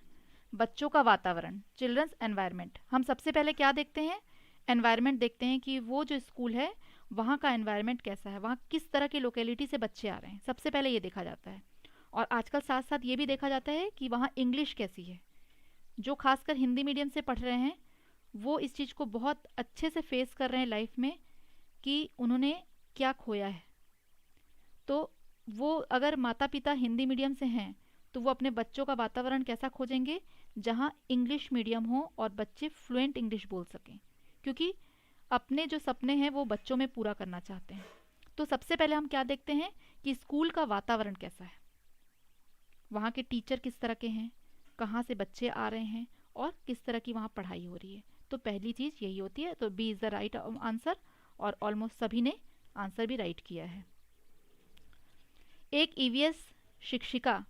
बच्चों का वातावरण, चिल्ड्रंस एनवायरनमेंट। हम सबसे पहले क्या देखते हैं, एनवायरनमेंट देखते हैं कि वो जो स्कूल है वहाँ का एनवायरनमेंट कैसा है, वहाँ किस तरह की लोकेलिटी से बच्चे आ रहे हैं, सबसे पहले ये देखा जाता है। और आजकल साथ साथ ये भी देखा जाता है कि वहाँ इंग्लिश कैसी है। जो खासकर हिंदी मीडियम से पढ़ रहे हैं वो इस चीज़ को बहुत अच्छे से फेस कर रहे हैं लाइफ में कि उन्होंने क्या खोया है। तो वो अगर माता पिता हिंदी मीडियम से हैं तो वो अपने बच्चों का वातावरण कैसा खोजेंगे, जहाँ इंग्लिश मीडियम हो और बच्चे फ्लुएंट इंग्लिश बोल सकें। क्योंकि अपने जो सपने हैं वो बच्चों में पूरा करना चाहते हैं। तो सबसे पहले हम क्या देखते हैं कि स्कूल का वातावरण कैसा है, वहाँ के टीचर किस तरह के हैं, कहाँ से बच्चे आ रहे हैं और किस तरह की वहाँ पढ़ाई हो रही है। तो पहली चीज़ यही होती है। तो B is the right answer, और ऑलमोस्ट सभी ने आंसर भी राइट किया है। एक ईवीएस शिक्षिका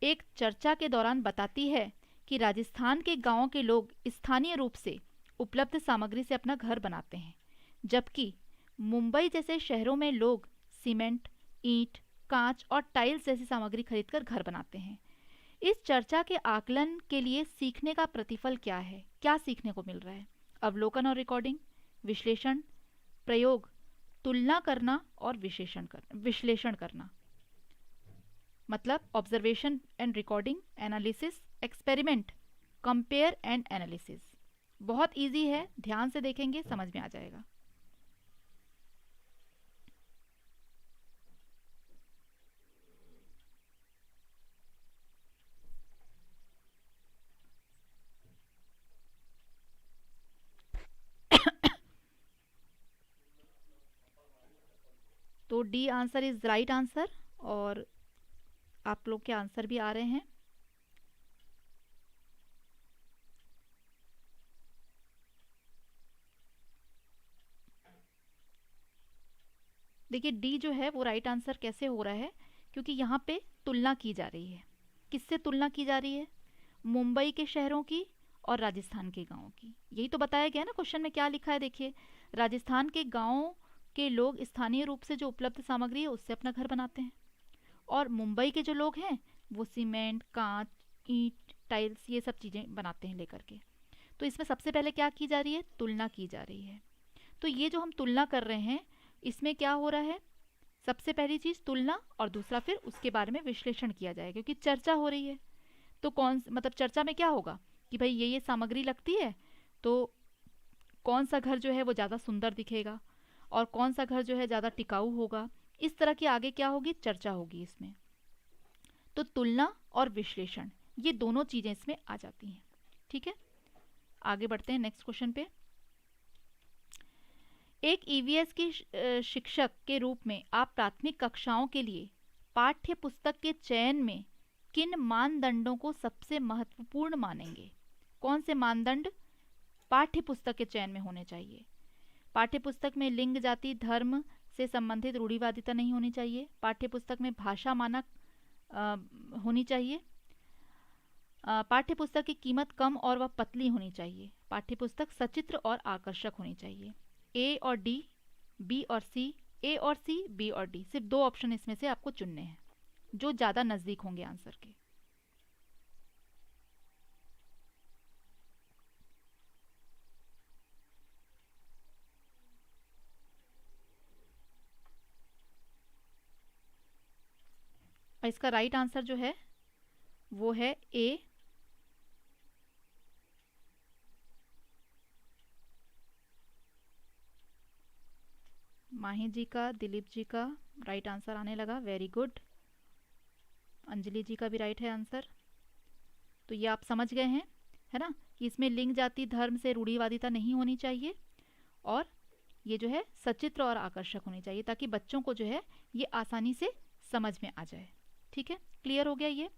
एक चर्चा के दौरान बताती है कि राजस्थान के गांवों के लोग स्थानीय रूप से उपलब्ध सामग्री से अपना घर बनाते हैं, जबकि मुंबई जैसे शहरों में लोग सीमेंट, ईंट, कांच और टाइल्स जैसी सामग्री खरीदकर घर बनाते हैं। इस चर्चा के आकलन के लिए सीखने का प्रतिफल क्या है? क्या सीखने को मिल रहा है? अवलोकन और रिकॉर्डिंग, विश्लेषण, प्रयोग, तुलना करना और विश्लेषण करना। मतलब observation and recording, analysis, experiment, compare and analysis. बहुत इजी है, ध्यान से देखेंगे समझ में आ जाएगा। तो D answer is right answer, और आप लोग के आंसर भी आ रहे हैं। देखिए डी जो है वो राइट आंसर कैसे हो रहा है, क्योंकि यहाँ पे तुलना की जा रही है। किससे तुलना की जा रही है? मुंबई के शहरों की और राजस्थान के गांवों की। यही तो बताया गया ना क्वेश्चन में, क्या लिखा है देखिए, राजस्थान के गांवों के लोग स्थानीय रूप से जो उपलब्ध सामग्री है उससे अपना घर बनाते हैं, और मुंबई के जो लोग हैं वो सीमेंट, कांच, ईंट, टाइल्स ये सब चीज़ें बनाते हैं लेकर के। तो इसमें सबसे पहले क्या की जा रही है? तुलना की जा रही है। तो ये जो हम तुलना कर रहे हैं इसमें क्या हो रहा है? सबसे पहली चीज़ तुलना, और दूसरा फिर उसके बारे में विश्लेषण किया जाएगा, क्योंकि चर्चा हो रही है। तो कौन मतलब चर्चा में क्या होगा कि भाई ये सामग्री लगती है, तो कौन सा घर जो है वो ज़्यादा सुंदर दिखेगा और कौन सा घर जो है ज़्यादा टिकाऊ होगा। इस तरह की आगे क्या होगी? चर्चा होगी इसमें। तो तुलना और विश्लेषण, ये दोनों चीज़ें इसमें आ जाती हैं। ठीक है, आगे बढ़ते हैं नेक्स्ट क्वेश्चन पे। एक ईवीएस की शिक्षक के रूप में आप प्राथमिक कक्षाओं के लिए पाठ्य पुस्तक के चयन में किन मानदंडों को सबसे महत्वपूर्ण मानेंगे? कौन से मानदंड पाठ्य पुस्तक के चयन में होने चाहिए? पाठ्य पुस्तक में लिंग, जाति, धर्म से संबंधित रूढ़िवादिता नहीं होनी चाहिए। पाठ्य पुस्तक में भाषा मानक होनी चाहिए। पाठ्य पुस्तक की कीमत कम और वह पतली होनी चाहिए। पाठ्य पुस्तक सचित्र और आकर्षक होनी चाहिए। ए और डी, बी और सी, ए और सी, बी और डी, सिर्फ दो ऑप्शन इसमें से आपको चुनने हैं जो ज़्यादा नज़दीक होंगे आंसर के। और इसका राइट आंसर जो है वो है ए। माही जी का, दिलीप जी का राइट आंसर आने लगा, वेरी गुड। अंजलि जी का भी राइट है आंसर। तो ये आप समझ गए हैं, है ना, कि इसमें लिंग, जाति, धर्म से रूढ़िवादिता नहीं होनी चाहिए, और ये जो है सचित्र और आकर्षक होनी चाहिए, ताकि बच्चों को जो है ये आसानी से समझ में आ जाए। ठीक है, क्लियर हो गया ये?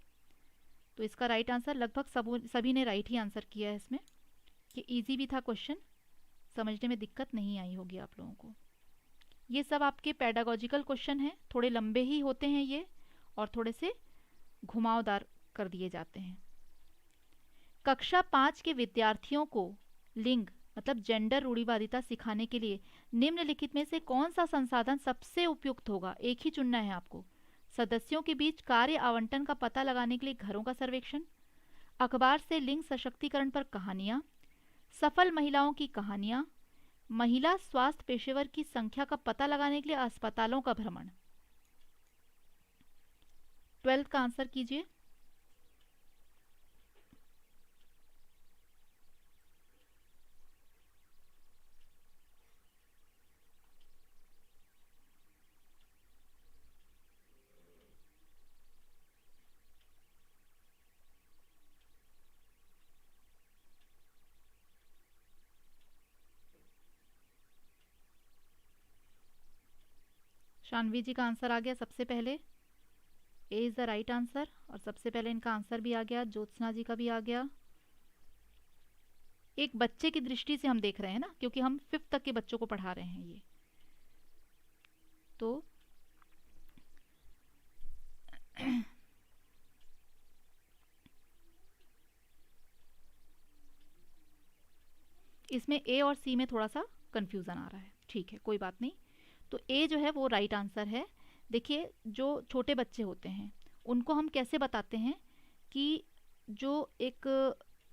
तो इसका राइट आंसर लगभग सभी ने राइट ही आंसर किया है इसमें। ये इजी भी था क्वेश्चन, समझने में दिक्कत नहीं आई होगी आप लोगों को। ये सब आपके पेडागोजिकल क्वेश्चन हैं, थोड़े लंबे ही होते हैं ये, और थोड़े से घुमावदार कर दिए जाते हैं। कक्षा 5 के विद्यार्थियों को लिंग मतलब जेंडर रूढ़िवादिता सिखाने के लिए निम्नलिखित में से कौन सा संसाधन सबसे उपयुक्त होगा? एक ही चुनना है आपको। सदस्यों के बीच कार्य आवंटन का पता लगाने के लिए घरों का सर्वेक्षण, अखबार से लिंग सशक्तिकरण पर कहानियां, सफल महिलाओं की कहानियां, महिला स्वास्थ्य पेशेवर की संख्या का पता लगाने के लिए अस्पतालों का भ्रमण। 12th का आंसर कीजिए। शानवी जी का आंसर आ गया सबसे पहले, A is the right answer. और सबसे पहले इनका आंसर भी आ गया, ज्योत्सना जी का भी आ गया। एक बच्चे की दृष्टि से हम देख रहे हैं ना, क्योंकि हम 5th तक के बच्चों को पढ़ा रहे हैं ये, तो इसमें ए और सी में थोड़ा सा कंफ्यूजन आ रहा है, ठीक है कोई बात नहीं। तो ए जो है वो राइट आंसर है। देखिए जो छोटे बच्चे होते हैं उनको हम कैसे बताते हैं कि जो एक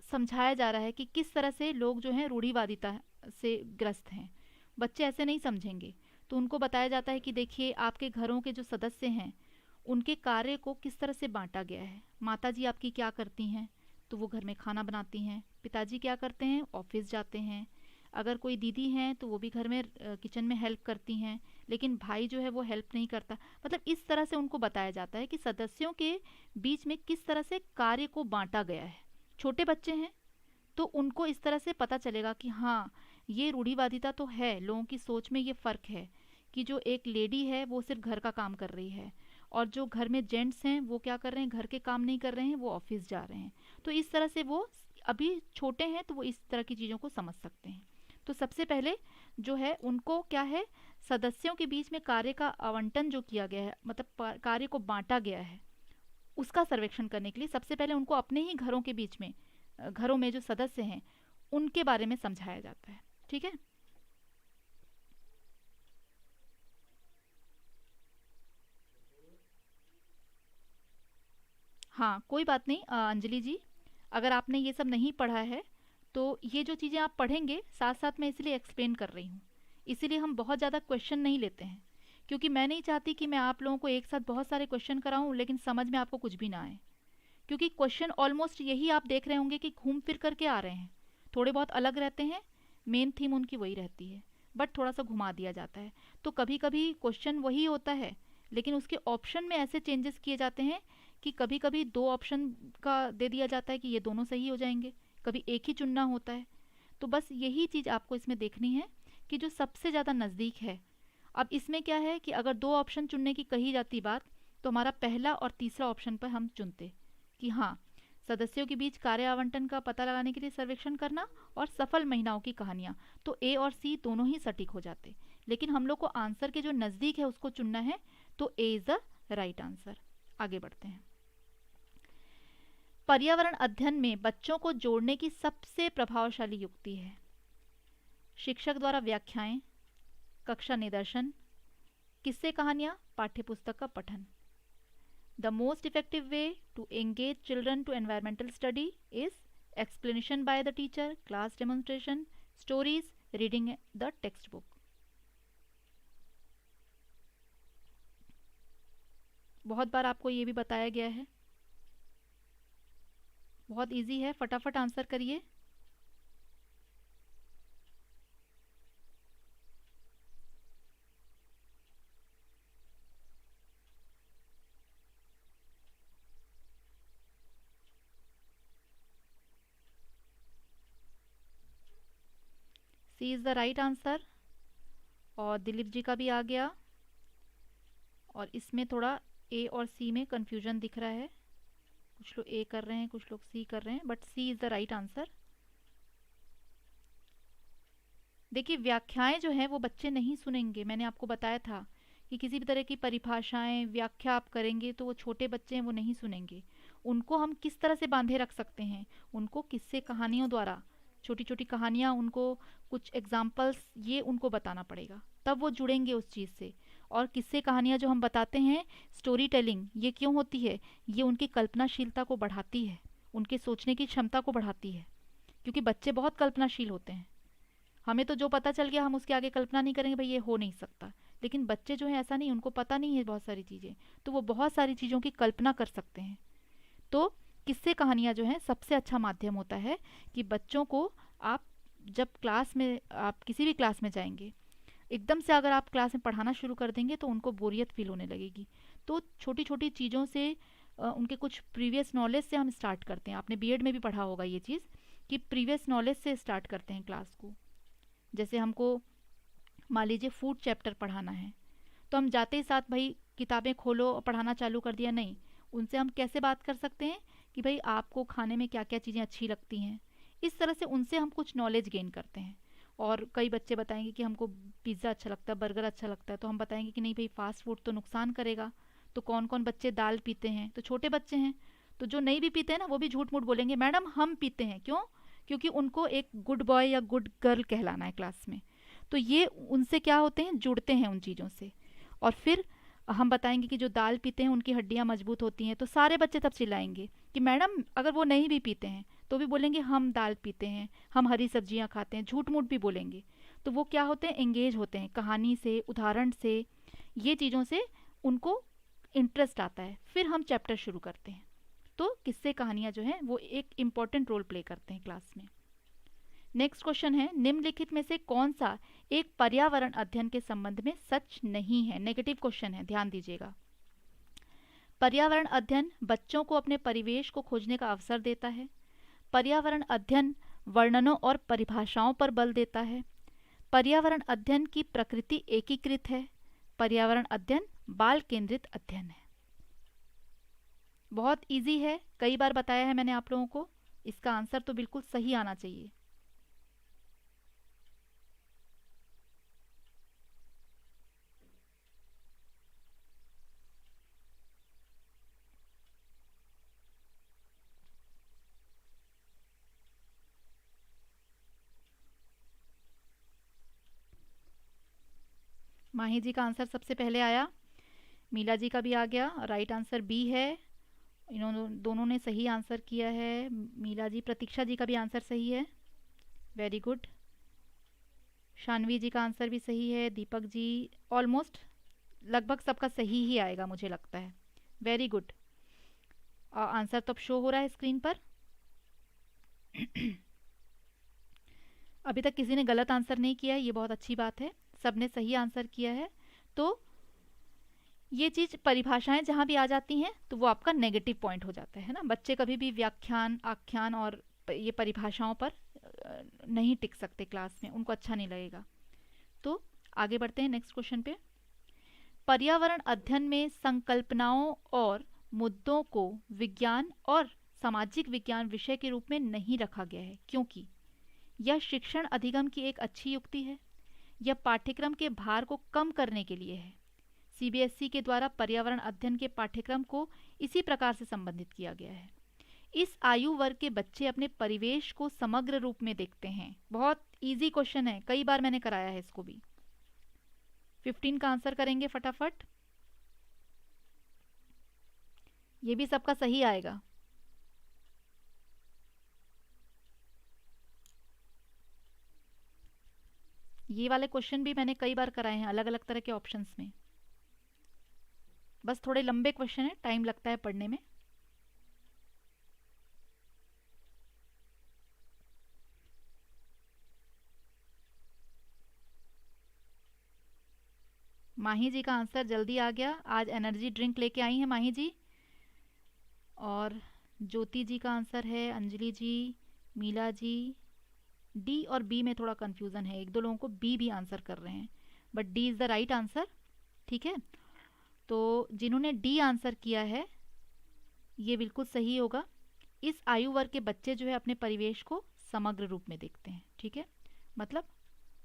समझाया जा रहा है कि किस तरह से लोग जो हैं रूढ़िवादिता से ग्रस्त हैं, बच्चे ऐसे नहीं समझेंगे। तो उनको बताया जाता है कि देखिए आपके घरों के जो सदस्य हैं उनके कार्य को किस तरह से बांटा गया है। माता जी आपकी क्या करती हैं, तो वो घर में खाना बनाती हैं। पिताजी क्या करते हैं, ऑफिस जाते हैं। अगर कोई दीदी हैं तो वो भी घर में किचन में हेल्प करती हैं, लेकिन भाई जो है वो हेल्प नहीं करता। मतलब इस तरह से उनको बताया जाता है कि सदस्यों के बीच में किस तरह से कार्य को बांटा गया है। छोटे बच्चे हैं तो उनको इस तरह से पता चलेगा कि हाँ ये रूढ़िवादिता तो है, लोगों की सोच में ये फ़र्क है कि जो एक लेडी है वो सिर्फ घर का काम कर रही है और जो घर में जेंट्स हैं वो क्या कर रहे हैं, घर के काम नहीं कर रहे हैं, वो ऑफिस जा रहे हैं। तो इस तरह से वो अभी छोटे हैं तो वो इस तरह की चीज़ों को समझ सकते हैं। तो सबसे पहले जो है उनको क्या है, सदस्यों के बीच में कार्य का आवंटन जो किया गया है, मतलब कार्य को बांटा गया है, उसका सर्वेक्षण करने के लिए सबसे पहले उनको अपने ही घरों के बीच में, घरों में जो सदस्य हैं उनके बारे में समझाया जाता है। ठीक है, हाँ कोई बात नहीं अंजलि जी, अगर आपने ये सब नहीं पढ़ा है तो ये जो चीज़ें आप पढ़ेंगे साथ साथ मैं इसलिए एक्सप्लेन कर रही हूँ। इसीलिए हम बहुत ज़्यादा क्वेश्चन नहीं लेते हैं, क्योंकि मैं नहीं चाहती कि मैं आप लोगों को एक साथ बहुत सारे क्वेश्चन कराऊं लेकिन समझ में आपको कुछ भी ना आए। क्योंकि क्वेश्चन ऑलमोस्ट यही आप देख रहे होंगे कि घूम फिर करके आ रहे हैं, थोड़े बहुत अलग रहते हैं, मेन थीम उनकी वही रहती है, बट थोड़ा सा घुमा दिया जाता है। तो कभी कभी क्वेश्चन वही होता है लेकिन उसके ऑप्शन में ऐसे चेंजेस किए जाते हैं कि कभी कभी दो ऑप्शन का दे दिया जाता है कि ये दोनों सही हो जाएंगे, कभी एक ही चुनना होता है। तो बस यही चीज़ आपको इसमें देखनी है कि जो सबसे ज़्यादा नज़दीक है। अब इसमें क्या है कि अगर दो ऑप्शन चुनने की कही जाती बात, तो हमारा पहला और तीसरा ऑप्शन पर हम चुनते कि हाँ, सदस्यों के बीच कार्य आवंटन का पता लगाने के लिए सर्वेक्षण करना और सफल महिलाओं की कहानियाँ, तो ए और सी दोनों ही सटीक हो जाते। लेकिन हम लोग को आंसर के जो नज़दीक है उसको चुनना है, तो A is the right answer. आगे बढ़ते हैं। पर्यावरण अध्ययन में बच्चों को जोड़ने की सबसे प्रभावशाली युक्ति है शिक्षक द्वारा व्याख्याएं, कक्षा निदर्शन, किस्से कहानियाँ, पाठ्यपुस्तक का पठन। The most effective way to engage children to environmental study is explanation by the teacher, class demonstration, stories, reading the textbook. बहुत बार आपको ये भी बताया गया है, बहुत इजी है, फटाफट आंसर करिए। सी इज़ द राइट आंसर। और दिलीप जी का भी आ गया। और इसमें थोड़ा ए और सी में कंफ्यूजन दिख रहा है, कुछ लोग ए कर रहे हैं कुछ लोग सी कर रहे हैं, but C is the right answer. देखिए व्याख्याएं जो हैं वो बच्चे नहीं सुनेंगे, मैंने आपको बताया था कि किसी भी तरह की परिभाषाएं व्याख्या आप करेंगे तो वो छोटे बच्चे हैं वो नहीं सुनेंगे। उनको हम किस तरह से बांधे रख सकते हैं, उनको किस्से कहानियों द्वारा, छोटी छोटी कहानियाँ, उनको कुछ एग्जाम्पल्स, ये उनको बताना पड़ेगा, तब वो जुड़ेंगे उस चीज़ से। और किस्से कहानियाँ जो हम बताते हैं, स्टोरी टेलिंग, ये क्यों होती है, ये उनकी कल्पनाशीलता को बढ़ाती है, उनके सोचने की क्षमता को बढ़ाती है। क्योंकि बच्चे बहुत कल्पनाशील होते हैं, हमें तो जो पता चल गया हम उसके आगे कल्पना नहीं करेंगे, भाई ये हो नहीं सकता। लेकिन बच्चे जो हैं ऐसा नहीं, उनको पता नहीं है बहुत सारी चीज़ें, तो वो बहुत सारी चीज़ों की कल्पना कर सकते हैं। तो किस्से कहानियाँ जो हैं सबसे अच्छा माध्यम होता है कि बच्चों को आप जब क्लास में, आप किसी भी क्लास में जाएंगे, एकदम से अगर आप क्लास में पढ़ाना शुरू कर देंगे तो उनको बोरियत फील होने लगेगी। तो छोटी छोटी चीज़ों से, उनके कुछ प्रीवियस नॉलेज से हम स्टार्ट करते हैं। आपने बीएड में भी पढ़ा होगा ये चीज़ कि प्रीवियस नॉलेज से स्टार्ट करते हैं क्लास को। जैसे हमको मान लीजिए फूड चैप्टर पढ़ाना है, तो हम जाते ही साथ भाई किताबें खोलो और पढ़ाना चालू कर दिया, नहीं। उनसे हम कैसे बात कर सकते हैं कि भाई आपको खाने में क्या क्या चीज़ें अच्छी लगती हैं, इस तरह से उनसे हम कुछ नॉलेज गेन करते हैं। और कई बच्चे बताएंगे कि हमको पिज़्ज़ा अच्छा लगता है, बर्गर अच्छा लगता है, तो हम बताएंगे कि नहीं भाई फास्ट फूड तो नुकसान करेगा। तो कौन कौन बच्चे दाल पीते हैं, तो छोटे बच्चे हैं, तो जो नहीं भी पीते हैं ना वो भी झूठ मूठ बोलेंगे, मैडम हम पीते हैं। क्यों? क्योंकि उनको एक गुड बॉय या गुड गर्ल कहलाना है क्लास में। तो ये उनसे क्या होते हैं, जुड़ते हैं उन चीज़ों से। और फिर हम बताएंगे कि जो दाल पीते हैं उनकी हड्डियां मजबूत होती हैं, तो सारे बच्चे तब चिल्लाएंगे कि मैडम, अगर वो नहीं भी पीते हैं तो भी बोलेंगे हम दाल पीते हैं, हम हरी सब्जियां खाते हैं, झूठ मूठ भी बोलेंगे। तो वो क्या होते हैं, एंगेज होते हैं कहानी से, उदाहरण से, ये चीज़ों से उनको इंटरेस्ट आता है। फिर हम चैप्टर शुरू करते हैं। तो किस्से कहानियाँ जो हैं वो एक इम्पॉर्टेंट रोल प्ले करते हैं क्लास में। नेक्स्ट क्वेश्चन है, निम्नलिखित में से कौन सा एक पर्यावरण अध्ययन के संबंध में सच नहीं है? नेगेटिव क्वेश्चन है, ध्यान दीजिएगा। पर्यावरण अध्ययन बच्चों को अपने परिवेश को खोजने का अवसर देता है। पर्यावरण अध्ययन वर्णनों और परिभाषाओं पर बल देता है। पर्यावरण अध्ययन की प्रकृति एकीकृत है। पर्यावरण अध्ययन बाल केंद्रित अध्ययन है। बहुत इजी है, कई बार बताया है मैंने आप लोगों को। इसका आंसर तो बिल्कुल सही आना चाहिए। माही जी का आंसर सबसे पहले आया, मीला जी का भी आ गया। राइट आंसर बी है। इन्होंने दोनों ने सही आंसर किया है। मीला जी, प्रतीक्षा जी का भी आंसर सही है, वेरी गुड। शानवी जी का आंसर भी सही है। दीपक जी, ऑलमोस्ट लगभग सबका सही ही आएगा मुझे लगता है, वेरी गुड। आंसर तो अब शो हो रहा है स्क्रीन पर। अभी तक किसी ने गलत आंसर नहीं किया है, ये बहुत अच्छी बात है, सबने सही आंसर किया है। तो ये चीज़ परिभाषाएं जहाँ भी आ जाती हैं तो वो आपका नेगेटिव पॉइंट हो जाता है ना। बच्चे कभी भी व्याख्यान, आख्यान और ये परिभाषाओं पर नहीं टिक सकते क्लास में, उनको अच्छा नहीं लगेगा। तो आगे बढ़ते हैं नेक्स्ट क्वेश्चन पे। पर्यावरण अध्ययन में संकल्पनाओं और मुद्दों को विज्ञान और सामाजिक विज्ञान विषय के रूप में नहीं रखा गया है, क्योंकि यह शिक्षण अधिगम की एक अच्छी युक्ति है। यह पाठ्यक्रम के भार को कम करने के लिए है। सीबीएसई के द्वारा पर्यावरण अध्ययन के पाठ्यक्रम को इसी प्रकार से संबंधित किया गया है। इस आयु वर्ग के बच्चे अपने परिवेश को समग्र रूप में देखते हैं। बहुत इजी क्वेश्चन है, कई बार मैंने कराया है इसको भी। 15 का आंसर करेंगे फटाफट, ये भी सबका सही आएगा। ये वाले क्वेश्चन भी मैंने कई बार कराए हैं अलग अलग तरह के ऑप्शंस में। बस थोड़े लंबे क्वेश्चन है, टाइम लगता है पढ़ने में। माही जी का आंसर जल्दी आ गया, आज एनर्जी ड्रिंक लेके आई हैं माही जी। और ज्योति जी का आंसर है, अंजलि जी, मीला जी। डी और बी में थोड़ा कंफ्यूजन है, एक दो लोगों को बी भी आंसर कर रहे हैं, but D is the right answer. ठीक है, तो जिन्होंने डी आंसर किया है ये बिल्कुल सही होगा। इस आयु वर्ग के बच्चे जो है अपने परिवेश को समग्र रूप में देखते हैं। ठीक है, मतलब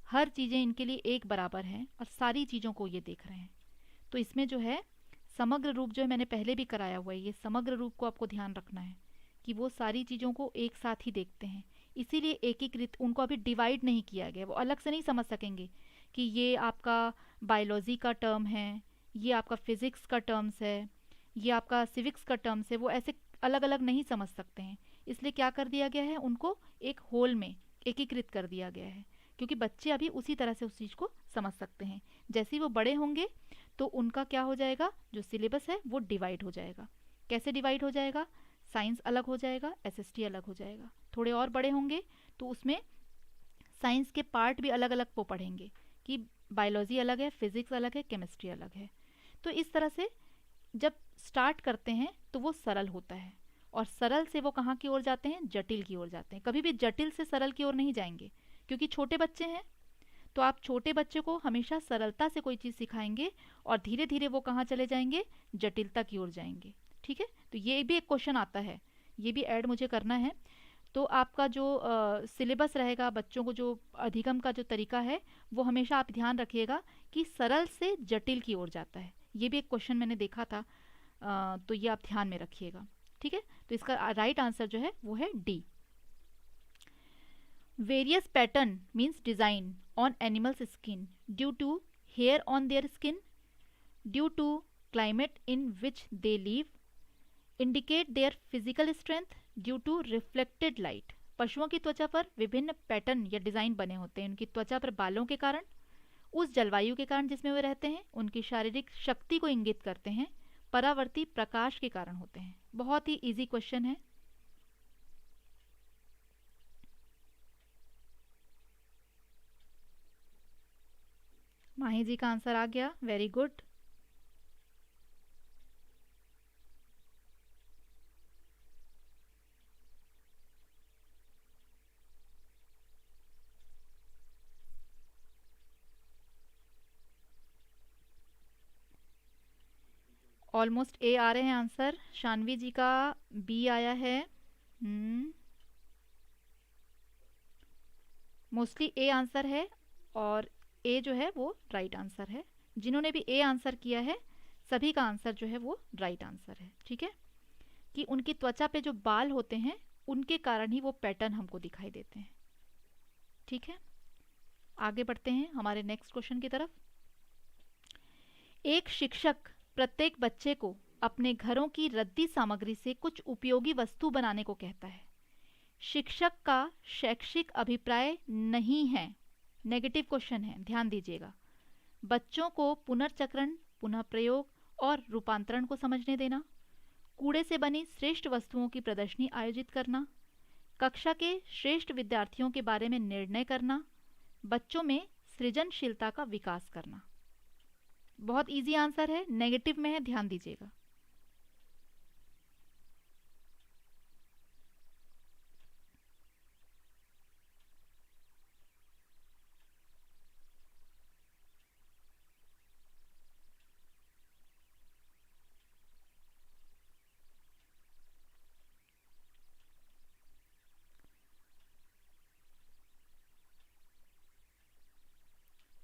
हर चीज़ें इनके लिए एक बराबर हैं और सारी चीज़ों को ये देख रहे हैं। तो इसमें जो है समग्र रूप जो है मैंने पहले भी कराया हुआ है, ये समग्र रूप को आपको ध्यान रखना है कि वो सारी चीज़ों को एक साथ ही देखते हैं। इसीलिए एकीकृत, उनको अभी डिवाइड नहीं किया गया, वो अलग से नहीं समझ सकेंगे कि ये आपका बायोलॉजी का टर्म है, ये आपका फिज़िक्स का टर्म्स है, ये आपका सिविक्स का टर्म्स है, वो ऐसे अलग अलग नहीं समझ सकते हैं। इसलिए क्या कर दिया गया है, उनको एक होल में एकीकृत कर दिया गया है, क्योंकि बच्चे अभी उसी तरह से उस चीज़ को समझ सकते हैं। जैसे ही वो बड़े होंगे तो उनका क्या हो जाएगा, जो सिलेबस है वो डिवाइड हो जाएगा। कैसे डिवाइड हो जाएगा, साइंस अलग हो जाएगा, एसएसटी अलग हो जाएगा। थोड़े और बड़े होंगे तो उसमें साइंस के पार्ट भी अलग अलग वो पढ़ेंगे कि बायोलॉजी अलग है, फिजिक्स अलग है, केमिस्ट्री अलग है। तो इस तरह से जब स्टार्ट करते हैं तो वो सरल होता है, और सरल से वो कहाँ की ओर जाते हैं, जटिल की ओर जाते हैं। कभी भी जटिल से सरल की ओर नहीं जाएंगे, क्योंकि छोटे बच्चे हैं। तो तो आप छोटे बच्चे को हमेशा सरलता से कोई चीज़ सिखाएंगे और धीरे धीरे वो कहाँ चले जाएंगे, जटिलता की ओर जाएंगे। ठीक है, तो ये भी एक क्वेश्चन आता है, ये भी ऐड मुझे करना है। तो आपका जो सिलेबस रहेगा, बच्चों को जो अधिगम का जो तरीका है, वो हमेशा आप ध्यान रखिएगा कि सरल से जटिल की ओर जाता है। ये भी एक क्वेश्चन मैंने देखा था, तो ये आप ध्यान में रखिएगा। ठीक है, तो इसका राइट आंसर जो है वो है D. Various pattern means design on animals skin due to hair on their skin, due to climate in which they live, indicate their physical strength, due to reflected light. पशुओं की त्वचा पर विभिन्न pattern या डिजाइन बने होते हैं उनकी त्वचा पर बालों के कारण, उस जलवायु के कारण जिसमें वे रहते हैं, उनकी शारीरिक शक्ति को इंगित करते हैं, परावर्ती प्रकाश के कारण होते हैं। बहुत ही इजी क्वेश्चन है। माही जी का आंसर आ गया, वेरी गुड। ऑलमोस्ट ए आ रहे हैं आंसर। शानवी जी का बी आया है। मोस्टली ए आंसर है और ए जो है वो राइट आंसर है। जिन्होंने भी ए आंसर किया है सभी का आंसर जो है वो राइट आंसर है। ठीक है, कि उनकी त्वचा पे जो बाल होते हैं उनके कारण ही वो पैटर्न हमको दिखाई देते हैं। ठीक है, आगे बढ़ते हैं हमारे नेक्स्ट क्वेश्चन की तरफ। एक शिक्षक प्रत्येक बच्चे को अपने घरों की रद्दी सामग्री से कुछ उपयोगी वस्तु बनाने को कहता है। शिक्षक का शैक्षिक अभिप्राय नहीं है, नेगेटिव क्वेश्चन है, ध्यान दीजिएगा। बच्चों को पुनर्चक्रण, पुनः प्रयोग और रूपांतरण को समझने देना, कूड़े से बनी श्रेष्ठ वस्तुओं की प्रदर्शनी आयोजित करना, कक्षा के श्रेष्ठ विद्यार्थियों के बारे में निर्णय करना, बच्चों में सृजनशीलता का विकास करना। बहुत इजी आंसर है, नेगेटिव में है, ध्यान दीजिएगा।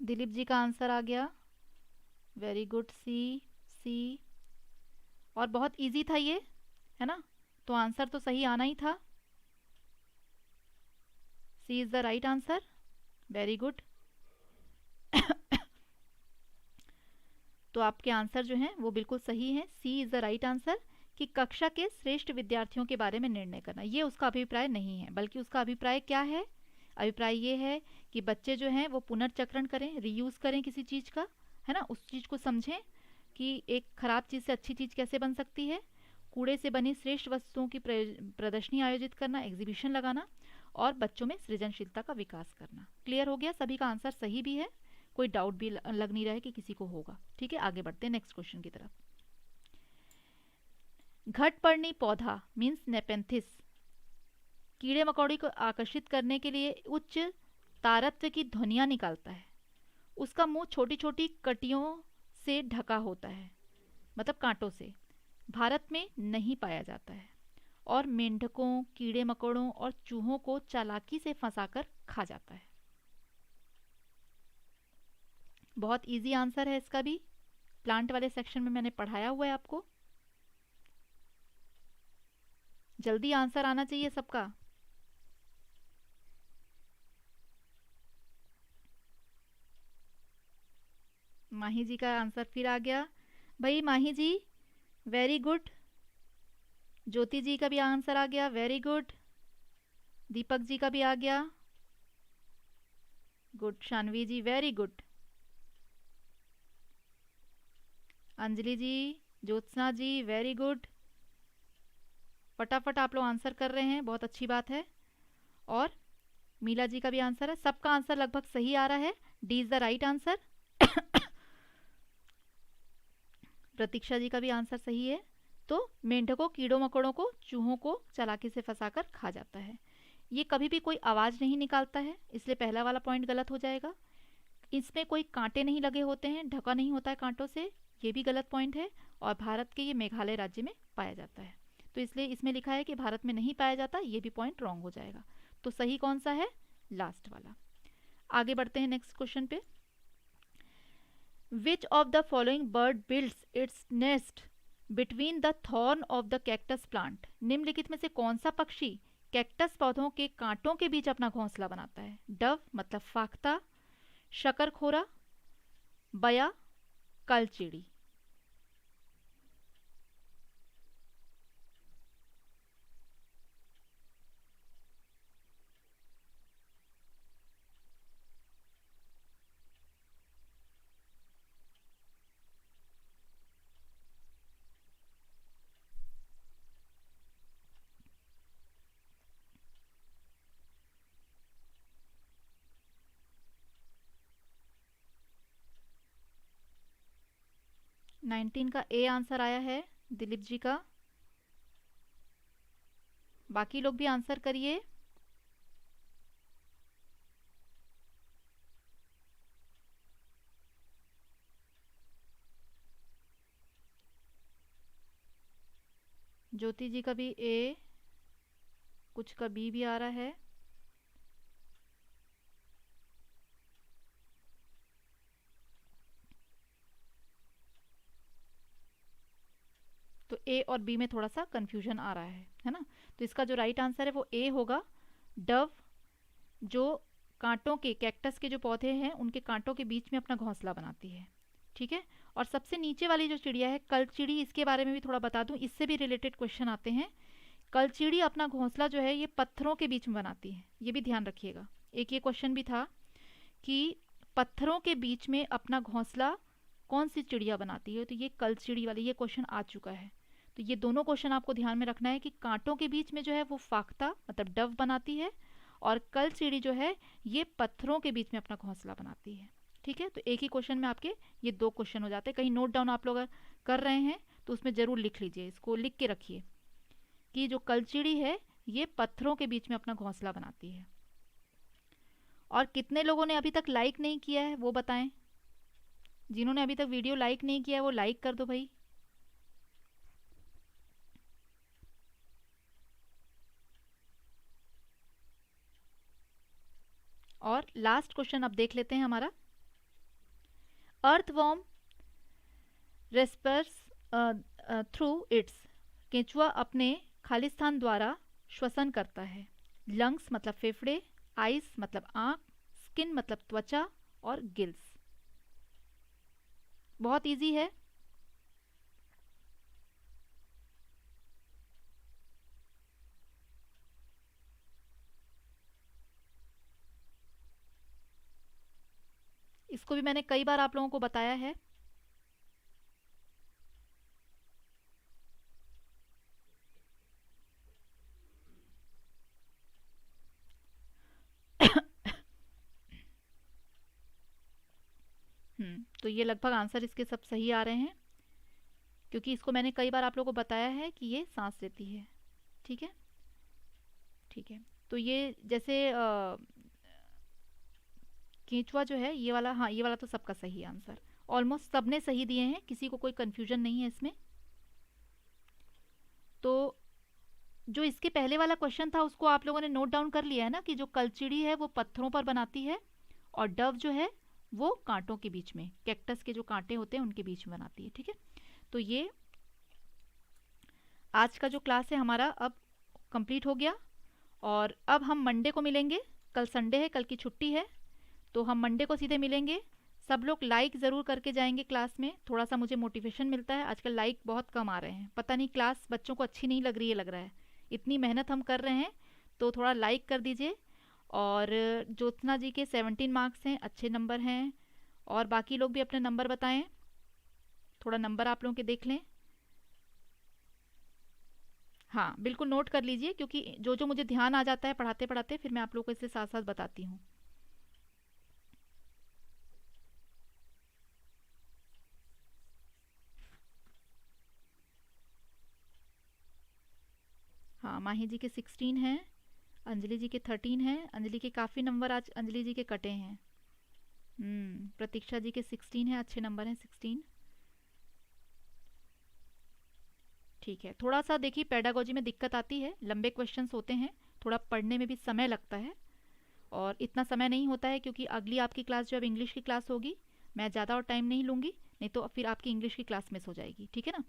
दिलीप जी का आंसर आ गया, वेरी गुड, सी। सी, और बहुत इजी था ये, है ना, तो आंसर तो सही आना ही था। C is the right answer, very good. तो आपके आंसर जो हैं वो बिल्कुल सही है, C is the right answer, कि कक्षा के श्रेष्ठ विद्यार्थियों के बारे में निर्णय करना। ये उसका अभिप्राय नहीं है, बल्कि उसका अभिप्राय क्या है, अभिप्राय ये है कि बच्चे जो हैं वो पुनर्चक्रण करें, रीयूज करें किसी चीज़ का, है ना, उस चीज़ को समझें कि एक खराब चीज़ से अच्छी चीज़ कैसे बन सकती है, कूड़े से बनी श्रेष्ठ वस्तुओं की प्रदर्शनी आयोजित करना, एग्जीबिशन लगाना, और बच्चों में सृजनशीलता का विकास करना। क्लियर हो गया, सभी का आंसर सही भी है, कोई डाउट भी लग नहीं रहा है कि किसी को होगा। ठीक है, आगे बढ़ते हैं नेक्स्ट क्वेश्चन की तरफ। घटपर्णी पौधा मीन्स नेपेंथिस कीड़े मकोड़े को आकर्षित करने के लिए उच्च तारत्व की ध्वनियां निकालता है। उसका मुंह छोटी छोटी कटियों से ढका होता है, मतलब कांटों से। भारत में नहीं पाया जाता है और मेंढकों, कीड़े मकोड़ों और चूहों को चालाकी से फंसाकर खा जाता है। बहुत इजी आंसर है इसका भी, प्लांट वाले सेक्शन में मैंने पढ़ाया हुआ है आपको। जल्दी आंसर आना चाहिए सबका। माही जी का आंसर फिर आ गया, भाई माही जी वेरी गुड। ज्योति जी का भी आंसर आ गया, वेरी गुड। दीपक जी का भी आ गया, गुड। शानवी जी वेरी गुड। अंजलि जी, ज्योत्सना जी वेरी गुड। फटाफट आप लोग आंसर कर रहे हैं, बहुत अच्छी बात है। और मीला जी का भी आंसर है, सबका आंसर लगभग सही आ रहा है, D is the right answer. Pratiksha ji का भी आंसर सही है। तो मेंढकों, कीड़ों मकोड़ों को, चूहों को चालाकी से फंसाकर खा जाता है। ये कभी भी कोई आवाज़ नहीं निकालता है, इसलिए पहला वाला पॉइंट गलत हो जाएगा। इसमें कोई कांटे नहीं लगे होते हैं, ढका नहीं होता है कांटों से, ये भी गलत पॉइंट है। और भारत के ये मेघालय राज्य में पाया जाता है, तो इसलिए इसमें लिखा है कि भारत में नहीं पाया जाता, ये भी पॉइंट रॉन्ग हो जाएगा। तो सही कौन सा है? लास्ट वाला। आगे बढ़ते हैं नेक्स्ट क्वेश्चन पे। विच of the following bird builds its nest between the thorn of the cactus plant? निम्नलिखित में से कौन सा पक्षी कैक्टस पौधों के कांटों के बीच अपना घोंसला बनाता है? डव मतलब फाख्ता, शकरखोरा, बया, कलचिड़ी। नाइनटीन का ए आंसर आया है दिलीप जी का। बाकी लोग भी आंसर करिए। ज्योति जी का भी ए, कुछ का बी भी आ रहा है। तो ए और बी में थोड़ा सा कंफ्यूजन आ रहा है ना? तो इसका जो राइट आंसर है वो ए होगा। डव जो कांटों के, कैक्टस के जो पौधे हैं उनके कांटों के बीच में अपना घोंसला बनाती है। ठीक है। और सबसे नीचे वाली जो चिड़िया है कलचिड़ी, इसके बारे में भी थोड़ा बता दूं, इससे भी रिलेटेड क्वेश्चन आते हैं। कलचिड़ी अपना घोंसला जो है ये पत्थरों के बीच में बनाती है, ये भी ध्यान रखिएगा। एक ये क्वेश्चन भी था कि पत्थरों के बीच में अपना घोंसला कौन सी चिड़िया बनाती है, तो ये कलचिड़ी वाली, ये क्वेश्चन आ चुका है। तो ये दोनों क्वेश्चन आपको ध्यान में रखना है कि कांटों के बीच में जो है वो फाख्ता मतलब डव बनाती है, और कलचिड़ी जो है ये पत्थरों के बीच में अपना घोंसला बनाती है। ठीक है। तो एक ही क्वेश्चन में आपके ये दो क्वेश्चन हो जाते हैं। कहीं नोट डाउन आप लोग कर रहे हैं तो उसमें ज़रूर लिख लीजिए, इसको लिख के रखिए कि जो कलचिड़ी है ये पत्थरों के बीच में अपना घोंसला बनाती है। और कितने लोगों ने अभी तक लाइक नहीं किया है वो बताएं। जिन्होंने अभी तक वीडियो लाइक नहीं किया है वो लाइक कर दो भाई। और लास्ट क्वेश्चन अब देख लेते हैं हमारा। अर्थवॉर्म रेस्पर्स थ्रू इट्स, केंचुआ अपने खालिस्तान द्वारा श्वसन करता है। लंग्स मतलब फेफड़े, आइस मतलब आंख, स्किन मतलब त्वचा, और गिल्स। बहुत इजी है। इसको भी मैंने कई बार आप लोगों को बताया है। तो ये लगभग आंसर इसके सब सही आ रहे हैं, क्योंकि इसको मैंने कई बार आप लोगों को बताया है कि ये सांस लेती है। ठीक है। ठीक है। तो ये जैसे केंचुआ जो है ये वाला, हाँ ये वाला तो सबका सही आंसर, ऑलमोस्ट सबने सही दिए हैं, किसी को कोई कंफ्यूजन नहीं है इसमें। तो जो इसके पहले वाला क्वेश्चन था उसको आप लोगों ने नोट डाउन कर लिया है ना, कि जो कलचिड़ी है वो पत्थरों पर बनाती है, और डव जो है वो कांटों के बीच में, कैक्टस के जो कांटे होते हैं उनके बीच में बनाती है। ठीक है। तो ये आज का जो क्लास है हमारा अब कंप्लीट हो गया, और अब हम मंडे को मिलेंगे। कल संडे है, कल की छुट्टी है, तो हम मंडे को सीधे मिलेंगे। सब लोग लाइक ज़रूर करके जाएंगे क्लास में, थोड़ा सा मुझे मोटिवेशन मिलता है। आजकल लाइक बहुत कम आ रहे हैं, पता नहीं क्लास बच्चों को अच्छी नहीं लग रही है, लग रहा है। इतनी मेहनत हम कर रहे हैं, तो थोड़ा लाइक कर दीजिए। और ज्योत्सना जी के 17 मार्क्स हैं, अच्छे नंबर हैं। और बाकी लोग भी अपने नंबर बताएं, थोड़ा नंबर आप लोगों के देख लें। हाँ बिल्कुल नोट कर लीजिए, क्योंकि जो जो मुझे ध्यान आ जाता है पढ़ाते पढ़ाते फिर मैं आप लोगों को इससे साथ साथ बताती हूँ। हाँ माही जी के 16 हैं, अंजलि जी के 13 हैं। अंजलि के काफ़ी नंबर आज अंजलि जी के कटे हैं। प्रतीक्षा जी के 16 है, अच्छे नंबर हैं 16। ठीक है, थोड़ा सा देखिए पेडागोजी में दिक्कत आती है, लंबे क्वेश्चंस होते हैं, थोड़ा पढ़ने में भी समय लगता है। और इतना समय नहीं होता है क्योंकि अगली आपकी क्लास जो अब इंग्लिश की क्लास होगी, मैं ज़्यादा और टाइम नहीं लूँगी, नहीं तो फिर आपकी इंग्लिश की क्लास मिस हो जाएगी, ठीक है ना।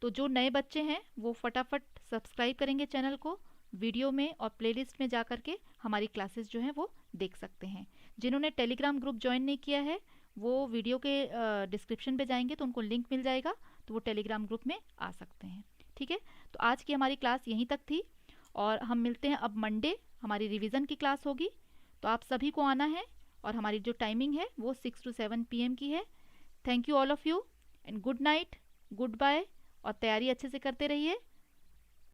तो जो नए बच्चे हैं वो फटाफट सब्सक्राइब करेंगे चैनल को, वीडियो में और प्लेलिस्ट में जा करके हमारी क्लासेस जो हैं वो देख सकते हैं। जिन्होंने टेलीग्राम ग्रुप ज्वाइन नहीं किया है वो वीडियो के डिस्क्रिप्शन पे जाएंगे तो उनको लिंक मिल जाएगा, तो वो टेलीग्राम ग्रुप में आ सकते हैं। ठीक है, तो आज की हमारी क्लास यहीं तक थी और हम मिलते हैं अब मंडे, हमारी रिवीजन की क्लास होगी, तो आप सभी को आना है और हमारी जो टाइमिंग है वो 6 to 7 PM की है। Thank you all of you and good night, goodbye, और तैयारी अच्छे से करते रहिए।